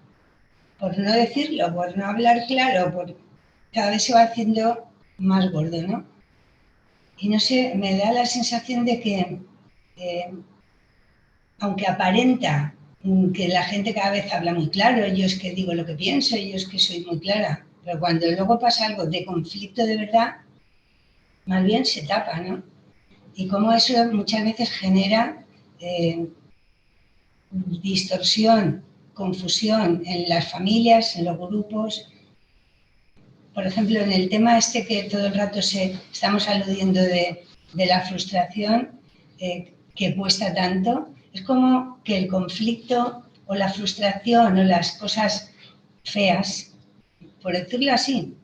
por no decirlo, por no hablar claro, cada vez se va haciendo más gordo, ¿no? Y no sé, me da la sensación de que, aunque aparenta que la gente cada vez habla muy claro, yo es que digo lo que pienso, yo es que soy muy clara, pero cuando luego pasa algo de conflicto de verdad, más bien se tapa, ¿no? Y cómo eso muchas veces genera distorsión, confusión en las familias, en los grupos. Por ejemplo, en el tema este que todo el rato estamos aludiendo de la frustración, que cuesta tanto, es como que el conflicto o la frustración o las cosas feas, por decirlo así,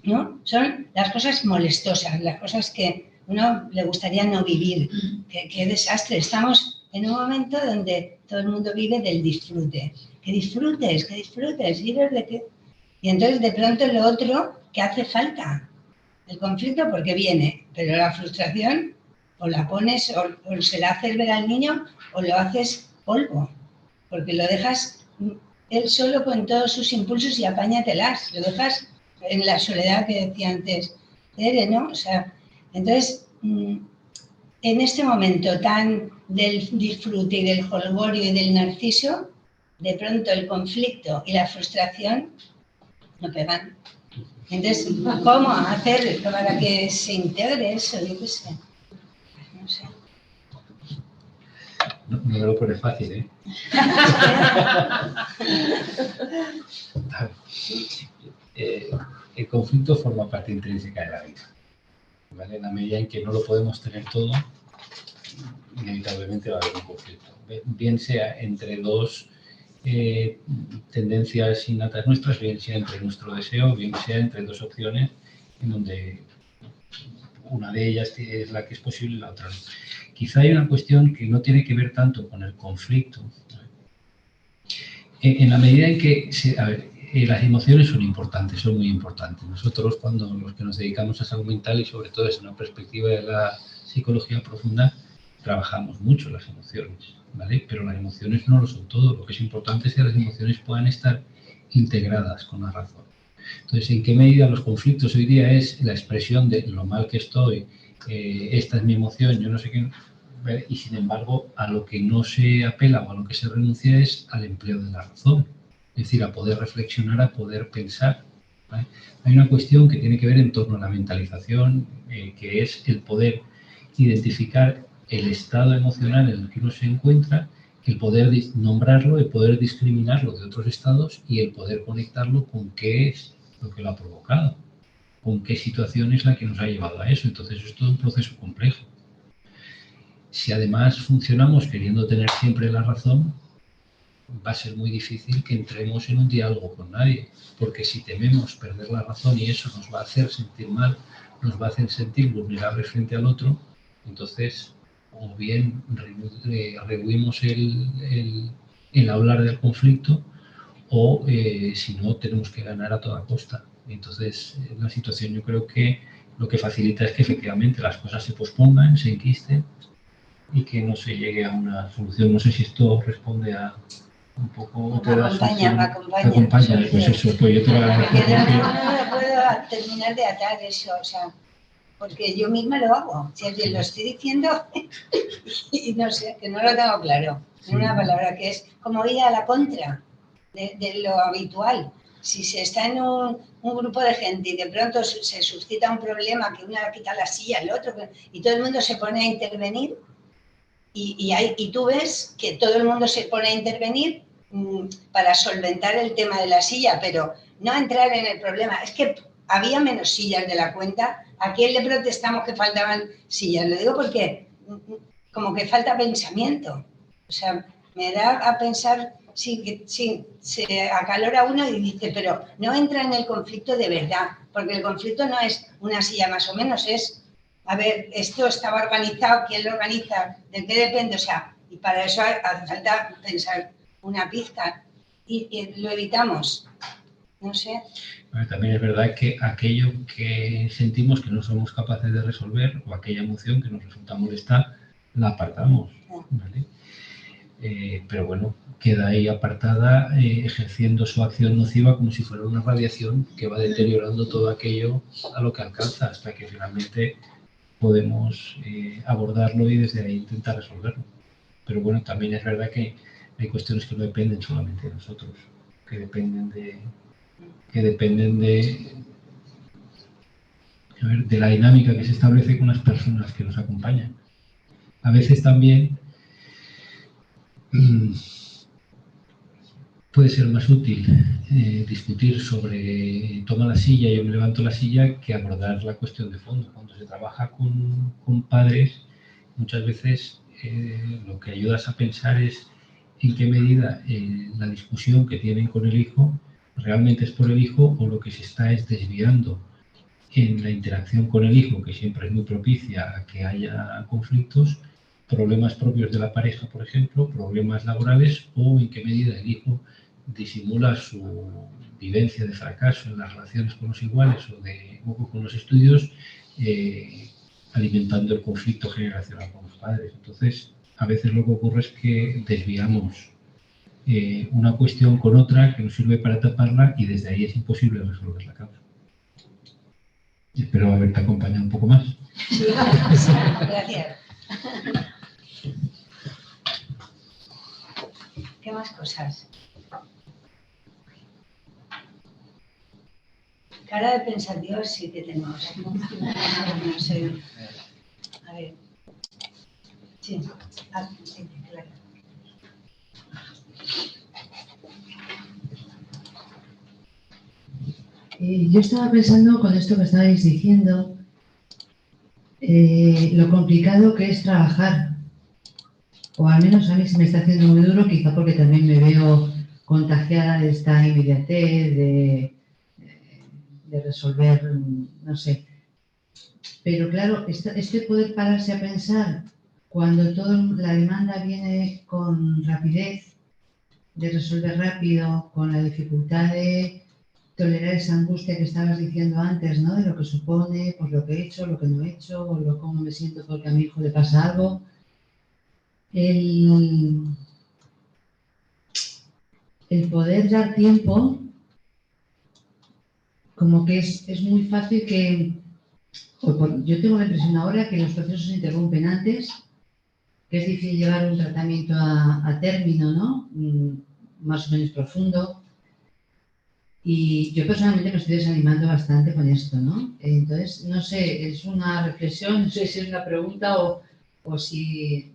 ¿no? Son las cosas molestosas, las cosas que uno le gustaría no vivir. Qué desastre. Estamos en un momento donde todo el mundo vive del disfrute. Que disfrutes, y entonces de pronto lo otro que hace falta. El conflicto porque viene, pero la frustración o la pones o se la haces ver al niño o lo haces polvo, porque lo dejas él solo con todos sus impulsos y apáñatelas, lo dejas en la soledad que decía antes Tere, ¿no? O sea, entonces, en este momento tan del disfrute y del jolgorio y del narciso, de pronto el conflicto y la frustración no pegan. Entonces, ¿cómo hacer para que se integre eso? Yo qué sé. No sé. No me lo pone fácil, ¿eh? El conflicto forma parte intrínseca de la vida, ¿vale? En la medida en que no lo podemos tener todo, inevitablemente va a haber un conflicto. Bien sea entre dos tendencias innatas nuestras, bien sea entre nuestro deseo, bien sea entre dos opciones en donde una de ellas es la que es posible y la otra no. Quizá hay una cuestión que no tiene que ver tanto con el conflicto. En la medida en que, las emociones son importantes, son muy importantes. Nosotros, cuando los que nos dedicamos a salud mental y sobre todo desde una perspectiva de la psicología profunda, trabajamos mucho las emociones, ¿vale? Pero las emociones no lo son todo. Lo que es importante es que las emociones puedan estar integradas con la razón. Entonces, ¿en qué medida los conflictos hoy día es la expresión de lo mal que estoy, esta es mi emoción, yo no sé qué, ¿vale? Y sin embargo, a lo que no se apela o a lo que se renuncia es al empleo de la razón, es decir, a poder reflexionar, a poder pensar, ¿vale? Hay una cuestión que tiene que ver en torno a la mentalización, que es el poder identificar el estado emocional en el que uno se encuentra, el poder nombrarlo, el poder discriminarlo de otros estados y el poder conectarlo con qué es lo que lo ha provocado, con qué situación es la que nos ha llevado a eso. Entonces es todo un proceso complejo. Si además funcionamos queriendo tener siempre la razón, va a ser muy difícil que entremos en un diálogo con nadie, porque si tememos perder la razón y eso nos va a hacer sentir mal, nos va a hacer sentir vulnerables frente al otro, entonces o bien rehuimos el hablar del conflicto o si no tenemos que ganar a toda costa. Entonces la situación yo creo que lo que facilita es que efectivamente las cosas se pospongan, se enquisten y que no se llegue a una solución. No sé si esto responde a un poco... Me acompaña. Pues eso, pues yo te lo agradezco. No puedo terminar de atar eso, o sea, porque yo misma lo hago. Si lo estoy diciendo y no sé, que no lo tengo claro. Sí. Una palabra que es como ir a la contra de lo habitual. Si se está en un grupo de gente y de pronto se suscita un problema, que una quita la silla, el otro, y todo el mundo se pone a intervenir, y tú ves que todo el mundo se pone a intervenir para solventar el tema de la silla, pero no entrar en el problema. Es que había menos sillas de la cuenta. ¿A quién le protestamos que faltaban sillas? Lo digo porque como que falta pensamiento. O sea, me da a pensar, sí, se acalora uno y dice, pero no entra en el conflicto de verdad, porque el conflicto no es una silla más o menos, es, a ver, esto estaba organizado, ¿quién lo organiza? ¿De qué depende? O sea, y para eso hace falta pensar una pizca y lo evitamos. No sé. Bueno, también es verdad que aquello que sentimos que no somos capaces de resolver o aquella emoción que nos resulta molesta, la apartamos, ¿vale? Pero bueno, queda ahí apartada, ejerciendo su acción nociva como si fuera una radiación que va deteriorando todo aquello a lo que alcanza, hasta que finalmente podemos abordarlo y desde ahí intentar resolverlo. Pero bueno, también es verdad que hay cuestiones que no dependen solamente de nosotros, que dependen de la dinámica que se establece con las personas que nos acompañan. A veces también puede ser más útil discutir sobre toma la silla, yo me levanto la silla, que abordar la cuestión de fondo. Cuando se trabaja con padres, muchas veces lo que ayudas a pensar es en qué medida la discusión que tienen con el hijo realmente es por el hijo, o lo que se está es desviando en la interacción con el hijo, que siempre es muy propicia a que haya conflictos, problemas propios de la pareja, por ejemplo, problemas laborales, o en qué medida el hijo disimula su vivencia de fracaso en las relaciones con los iguales o con los estudios, alimentando el conflicto generacional con los padres. Entonces, a veces lo que ocurre es que desviamos una cuestión con otra que nos sirve para taparla, y desde ahí es imposible resolver la causa. Espero haberte acompañado un poco más. Gracias. ¿Qué más cosas? Cara de pensativa sí que tenemos. No sé. A ver. Sí. Sí, claro. Yo estaba pensando con esto que estabais diciendo, lo complicado que es trabajar, o al menos a mí se me está haciendo muy duro, quizá porque también me veo contagiada de esta inmediatez, de resolver, no sé. Pero claro, este poder pararse a pensar cuando toda la demanda viene con rapidez, de resolver rápido, con la dificultad de tolerar esa angustia que estabas diciendo antes, ¿no? De lo que supone, pues lo que he hecho, lo que no he hecho, o cómo me siento porque a mi hijo le pasa algo. El poder dar tiempo, como que es muy fácil que... Yo tengo la impresión ahora que los procesos se interrumpen antes, que es difícil llevar un tratamiento a término, ¿no? Más o menos profundo. Y yo personalmente me estoy desanimando bastante con esto, ¿no? Entonces, no sé, es una reflexión, no sé si es una pregunta o si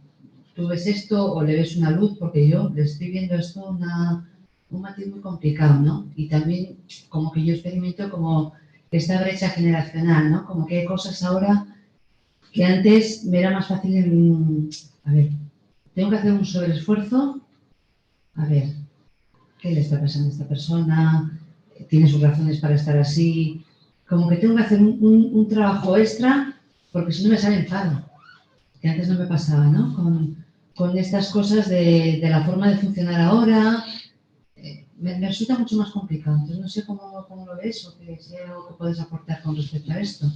tú ves esto o le ves una luz, porque yo le estoy viendo esto un matiz muy complicado, ¿no? Y también como que yo experimento como esta brecha generacional, ¿no? Como que hay cosas ahora que antes me era más fácil a ver, tengo que hacer un sobreesfuerzo, a ver, ¿qué le está pasando a esta persona? Tiene sus razones para estar así, como que tengo que hacer un trabajo extra porque si no me sale enfado, que antes no me pasaba, ¿no? Con estas cosas de la forma de funcionar ahora, me resulta mucho más complicado. Entonces no sé cómo lo ves o qué es algo que puedes aportar con respecto a esto.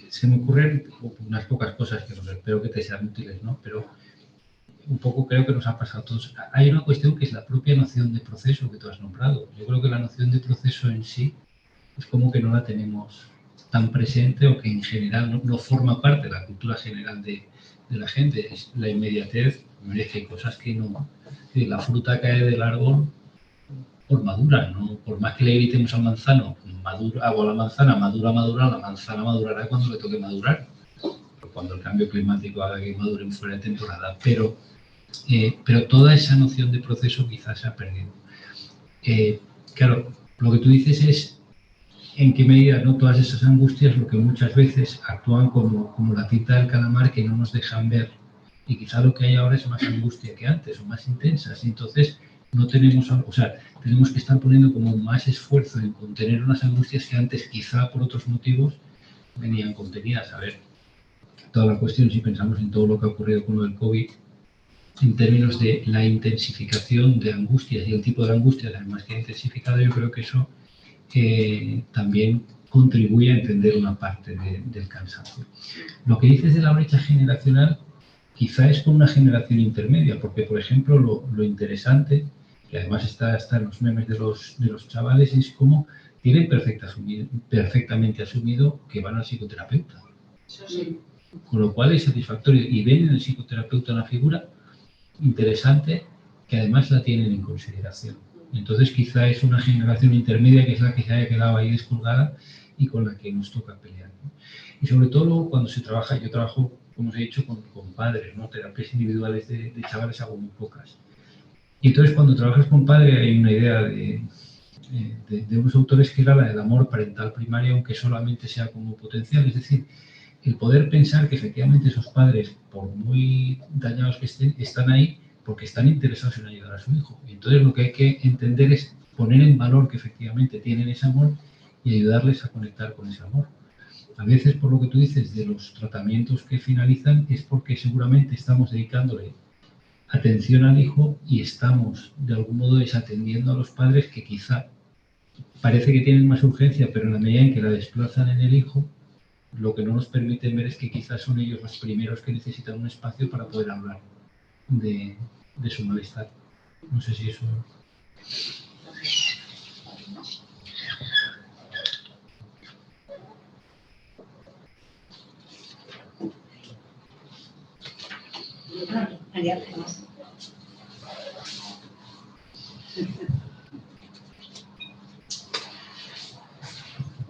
Se me ocurren unas pocas cosas que espero que te sean útiles, ¿no? Pero un poco creo que nos ha pasado a todos. Hay una cuestión que es la propia noción de proceso que tú has nombrado. Yo creo que la noción de proceso en sí es como que no la tenemos tan presente, o que en general no forma parte de la cultura general de la gente. Es la inmediatez, es que hay cosas que no... La fruta cae del árbol por madura, ¿no? Por más que le gritemos al manzano, madura, o a la manzana, madura, la manzana madurará cuando le toque madurar, cuando el cambio climático haga que maduren fuera de temporada, pero toda esa noción de proceso quizás se ha perdido. Claro, lo que tú dices es en qué medida, ¿no?, todas esas angustias lo que muchas veces actúan como la tinta del calamar que no nos dejan ver, y quizá lo que hay ahora es más angustia que antes, o más intensas, y entonces no tenemos, o sea, tenemos que estar poniendo como más esfuerzo en contener unas angustias que antes quizá por otros motivos venían contenidas. A ver, toda la cuestión, si pensamos en todo lo que ha ocurrido con lo del COVID, en términos de la intensificación de angustias y el tipo de angustias además que ha intensificado, yo creo que eso también contribuye a entender una parte del cansancio. Lo que dices de la brecha generacional quizá es con una generación intermedia, porque, por ejemplo, lo interesante, que además está en los memes de los chavales, es cómo tienen perfectamente asumido que van al psicoterapeuta. Eso sí. Con lo cual es satisfactorio y ven en el psicoterapeuta una figura interesante que además la tienen en consideración. Entonces quizá es una generación intermedia que es la que se haya quedado ahí descolgada y con la que nos toca pelear, ¿no? Y sobre todo cuando se trabaja, yo trabajo, como os he dicho, con padres, ¿no? Terapias individuales de chavales hago muy pocas. Y entonces cuando trabajas con padres hay una idea de unos autores que era la del amor parental primario, aunque solamente sea como potencial, es decir, el poder pensar que efectivamente esos padres, por muy dañados que estén, están ahí porque están interesados en ayudar a su hijo. Y entonces lo que hay que entender es poner en valor que efectivamente tienen ese amor y ayudarles a conectar con ese amor. A veces, por lo que tú dices, de los tratamientos que finalizan, es porque seguramente estamos dedicándole atención al hijo y estamos, de algún modo, desatendiendo a los padres que quizá parece que tienen más urgencia, pero en la medida en que la desplazan en el hijo, lo que no nos permiten ver es que quizás son ellos los primeros que necesitan un espacio para poder hablar de su malestar. No sé si eso... María,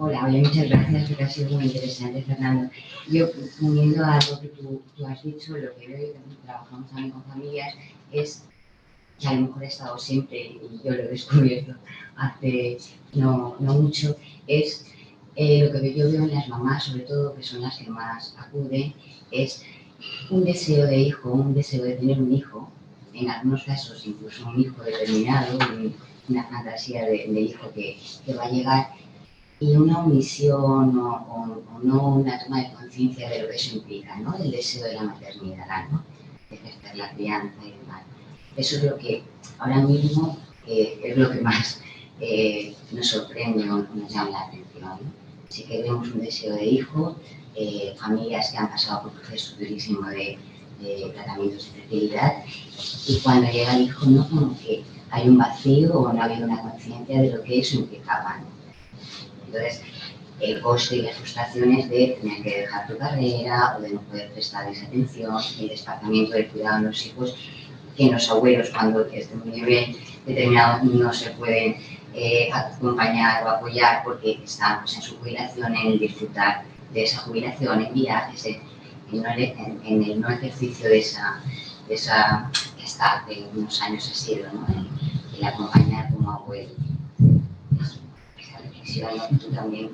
Hola, muchas gracias, porque ha sido muy interesante, Fernando. Yo, uniendo a algo que tú has dicho, lo que veo y también trabajamos también con familias es que a lo mejor he estado siempre, y yo lo he descubierto hace no mucho, es lo que yo veo en las mamás, sobre todo, que son las que más acuden, es un deseo de hijo, un deseo de tener un hijo, en algunos casos incluso un hijo determinado, una fantasía de hijo que va a llegar, y una omisión o no una toma de conciencia de lo que eso implica, ¿no? El deseo de la maternidad, ¿no? De ejercer la crianza y demás. Eso es lo que ahora mismo es lo que más nos sorprende o nos llama la atención, ¿no? Sí que vemos un deseo de hijo, familias que han pasado por procesos durísimos de tratamientos de fertilidad, y cuando llega el hijo, ¿no? Como que hay un vacío o no ha habido una conciencia de lo que eso implicaba, ¿no? Entonces, el coste y las frustraciones de tener que dejar tu carrera o de no poder prestarles atención, el desplazamiento del cuidado de los hijos, que los abuelos, cuando estén en un nivel determinado, no se pueden acompañar o apoyar porque están pues, en su jubilación, en el disfrutar de esa jubilación, en viajes, en el no ejercicio de esa que hasta hace unos años ha sido, ¿no? El acompañar como abuelo. Que tú también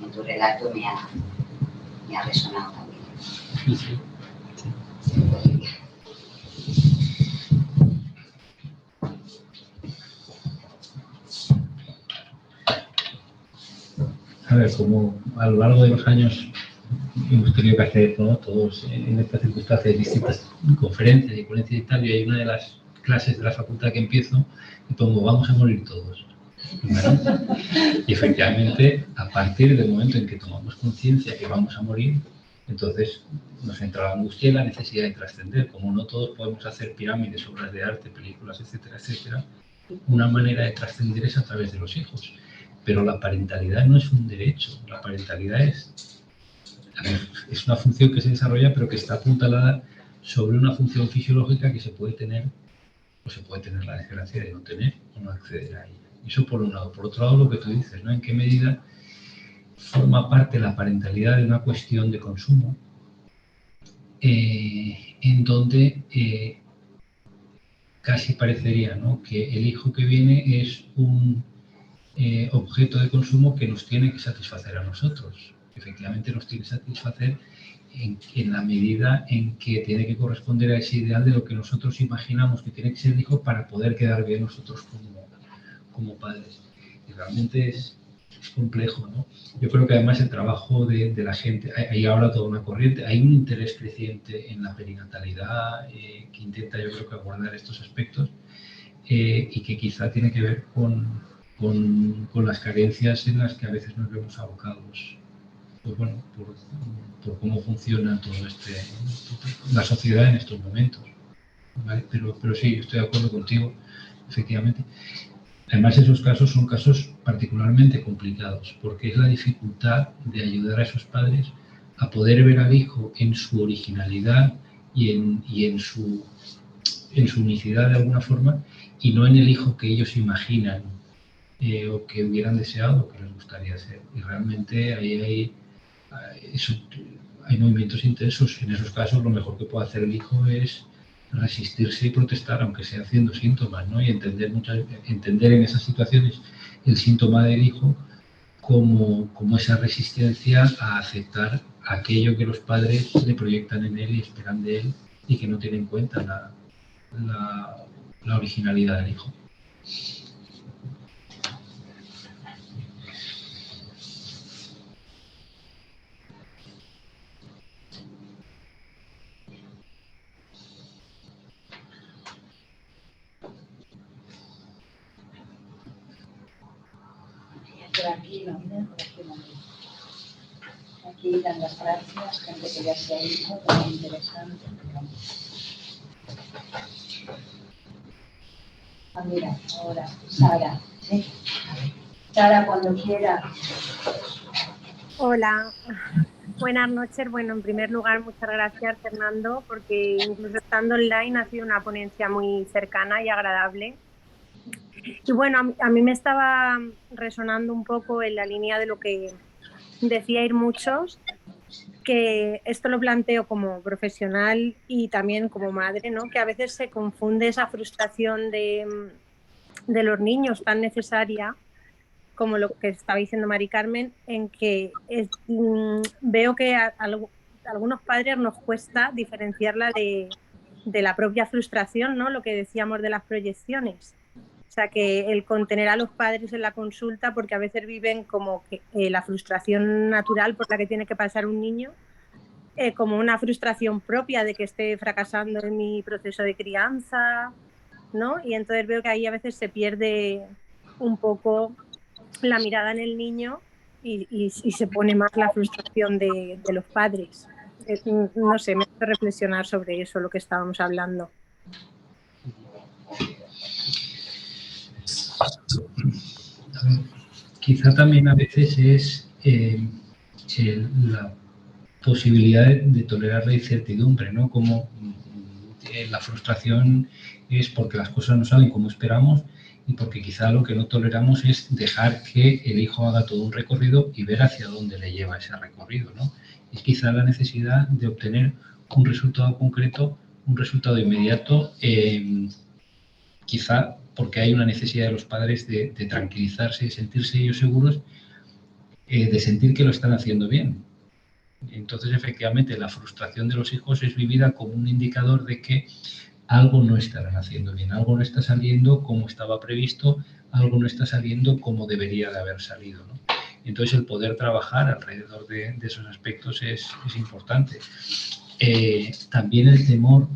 en tu relato me ha resonado también. Sí. A ver, como a lo largo de los años hemos tenido que hacer, ¿no? Todos en estas circunstancias distintas conferencias y ponencias y tal, y hay una de las clases de la facultad que empiezo y pongo, vamos a morir todos. ¿Verdad? Y efectivamente, a partir del momento en que tomamos conciencia que vamos a morir, entonces nos entra la angustia y la necesidad de trascender. Como no todos podemos hacer pirámides, obras de arte, películas, etcétera, etcétera, una manera de trascender es a través de los hijos. Pero la parentalidad no es un derecho, la parentalidad es una función que se desarrolla, pero que está apuntalada sobre una función fisiológica que se puede tener, o se puede tener la desgracia de no tener o no acceder a ella. Eso por un lado. Por otro lado, lo que tú dices, ¿no? ¿En qué medida forma parte la parentalidad de una cuestión de consumo en donde casi parecería, ¿no? Que el hijo que viene es un objeto de consumo que nos tiene que satisfacer a nosotros? Efectivamente nos tiene que satisfacer en la medida en que tiene que corresponder a ese ideal de lo que nosotros imaginamos que tiene que ser el hijo para poder quedar bien nosotros como padres. Y realmente es complejo, ¿no? Yo creo que además el trabajo de la gente, hay ahora toda una corriente, hay un interés creciente en la perinatalidad que intenta, yo creo que abordar estos aspectos y que quizá tiene que ver con con las carencias en las que a veces nos vemos abocados, pues bueno, por cómo funciona la sociedad en estos momentos, ¿vale? Pero sí, estoy de acuerdo contigo, efectivamente. Además, esos casos son casos particularmente complicados, porque es la dificultad de ayudar a esos padres a poder ver al hijo en su originalidad y en su unicidad de alguna forma, y no en el hijo que ellos imaginan o que hubieran deseado o que les gustaría ser. Y realmente ahí hay movimientos intensos. En esos casos lo mejor que puede hacer el hijo es resistirse y protestar, aunque sea haciendo síntomas, ¿no? Y entender en esas situaciones el síntoma del hijo como esa resistencia a aceptar aquello que los padres le proyectan en él y esperan de él y que no tiene en cuenta la originalidad del hijo. Por aquí no, por aquí no. Aquí dan las gracias, gente que ya se ha ido, muy interesante. Ah, mira, ahora, Sara, ¿sí? Sara, cuando quiera. Hola, buenas noches. Bueno, en primer lugar, muchas gracias, Fernando, porque incluso estando online ha sido una ponencia muy cercana y agradable. Y bueno, a mí me estaba resonando un poco en la línea de lo que decíais muchos, que esto lo planteo como profesional y también como madre, ¿no? Que a veces se confunde esa frustración de los niños tan necesaria como lo que estaba diciendo Mari Carmen, en que veo que a algunos padres nos cuesta diferenciarla de la propia frustración, ¿no? Lo que decíamos de las proyecciones. O sea, que el contener a los padres en la consulta, porque a veces viven como que la frustración natural por la que tiene que pasar un niño, como una frustración propia de que esté fracasando en mi proceso de crianza, ¿no? Y entonces veo que ahí a veces se pierde un poco la mirada en el niño y se pone más la frustración de los padres. No sé, me hace reflexionar sobre eso, lo que estábamos hablando. Quizá también a veces es la posibilidad de tolerar la incertidumbre, ¿no? Como la frustración es porque las cosas no salen como esperamos y porque quizá lo que no toleramos es dejar que el hijo haga todo un recorrido y ver hacia dónde le lleva ese recorrido, ¿no? Es quizá la necesidad de obtener un resultado concreto, un resultado inmediato, quizá porque hay una necesidad de los padres de tranquilizarse, de sentirse ellos seguros, de sentir que lo están haciendo bien. Entonces, efectivamente, la frustración de los hijos es vivida como un indicador de que algo no estarán haciendo bien, algo no está saliendo como estaba previsto, algo no está saliendo como debería de haber salido, ¿no? Entonces, el poder trabajar alrededor de esos aspectos es importante. También el temor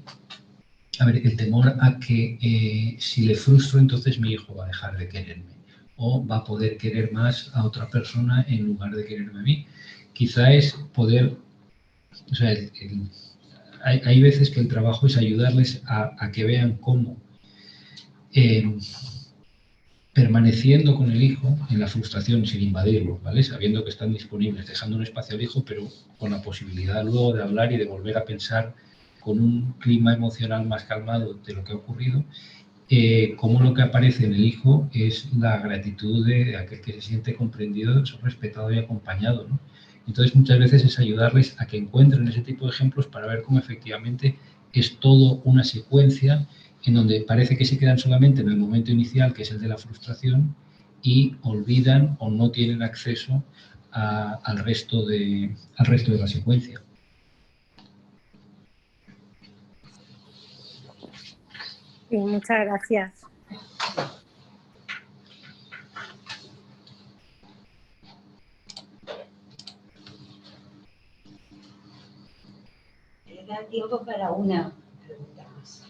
a que si le frustro, entonces mi hijo va a dejar de quererme o va a poder querer más a otra persona en lugar de quererme a mí. Quizá es poder, o sea, hay veces que el trabajo es ayudarles a que vean cómo permaneciendo con el hijo en la frustración sin invadirlo, ¿vale? Sabiendo que están disponibles, dejando un espacio al hijo, pero con la posibilidad luego de hablar y de volver a pensar con un clima emocional más calmado de lo que ha ocurrido, cómo lo que aparece en el hijo es la gratitud de aquel que se siente comprendido, respetado y acompañado, ¿no? Entonces, muchas veces es ayudarles a que encuentren ese tipo de ejemplos para ver cómo efectivamente es todo una secuencia en donde parece que se quedan solamente en el momento inicial, que es el de la frustración, y olvidan o no tienen acceso al resto de la secuencia. Sí, muchas gracias. Da tiempo para una pregunta más.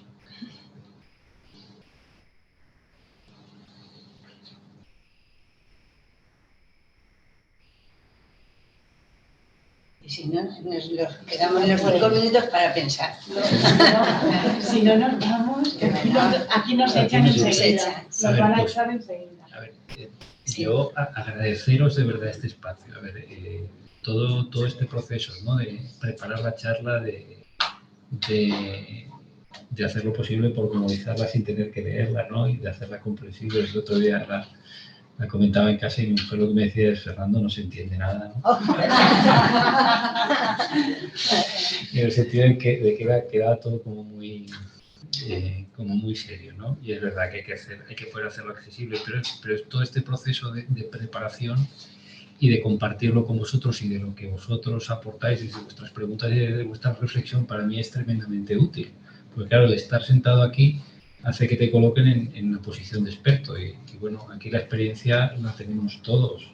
Y si no, nos quedamos los 5 minutos para pensar. Si no nos vamos, aquí nos echan enseguida. Nos van a echar enseguida. A ver, yo agradeceros de verdad este espacio. A ver, todo este proceso, ¿no? De preparar la charla, de hacer lo posible por memorizarla sin tener que leerla, ¿no? Y de hacerla comprensible. El otro día la comentaba en casa y mi mujer lo que me decía es: Fernando, no se entiende nada, ¿no? En el sentido de que quedaba todo como muy serio, ¿no? Y es verdad que hay que poder hacerlo accesible, pero todo este proceso de preparación y de compartirlo con vosotros y de lo que vosotros aportáis desde vuestras preguntas y de vuestra reflexión, para mí es tremendamente útil. Porque claro, de estar sentado aquí hace que te coloquen en una posición de experto y bueno, aquí la experiencia la tenemos todos,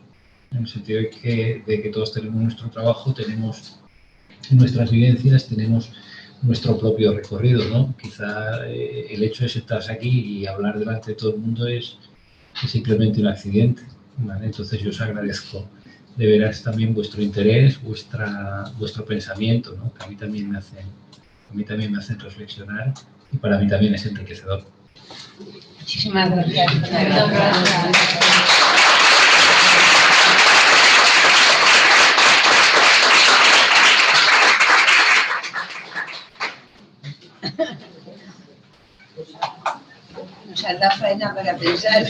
en el sentido de que todos tenemos nuestro trabajo, tenemos nuestras vivencias, tenemos nuestro propio recorrido, ¿no? Quizá el hecho de sentarse aquí y hablar delante de todo el mundo es simplemente un accidente, ¿vale? Entonces yo os agradezco de veras también vuestro interés, vuestro pensamiento, ¿no? Que a mí también me hacen reflexionar y para mí también es enriquecedor. Muchísimas gracias. Nos hará faena para pensar.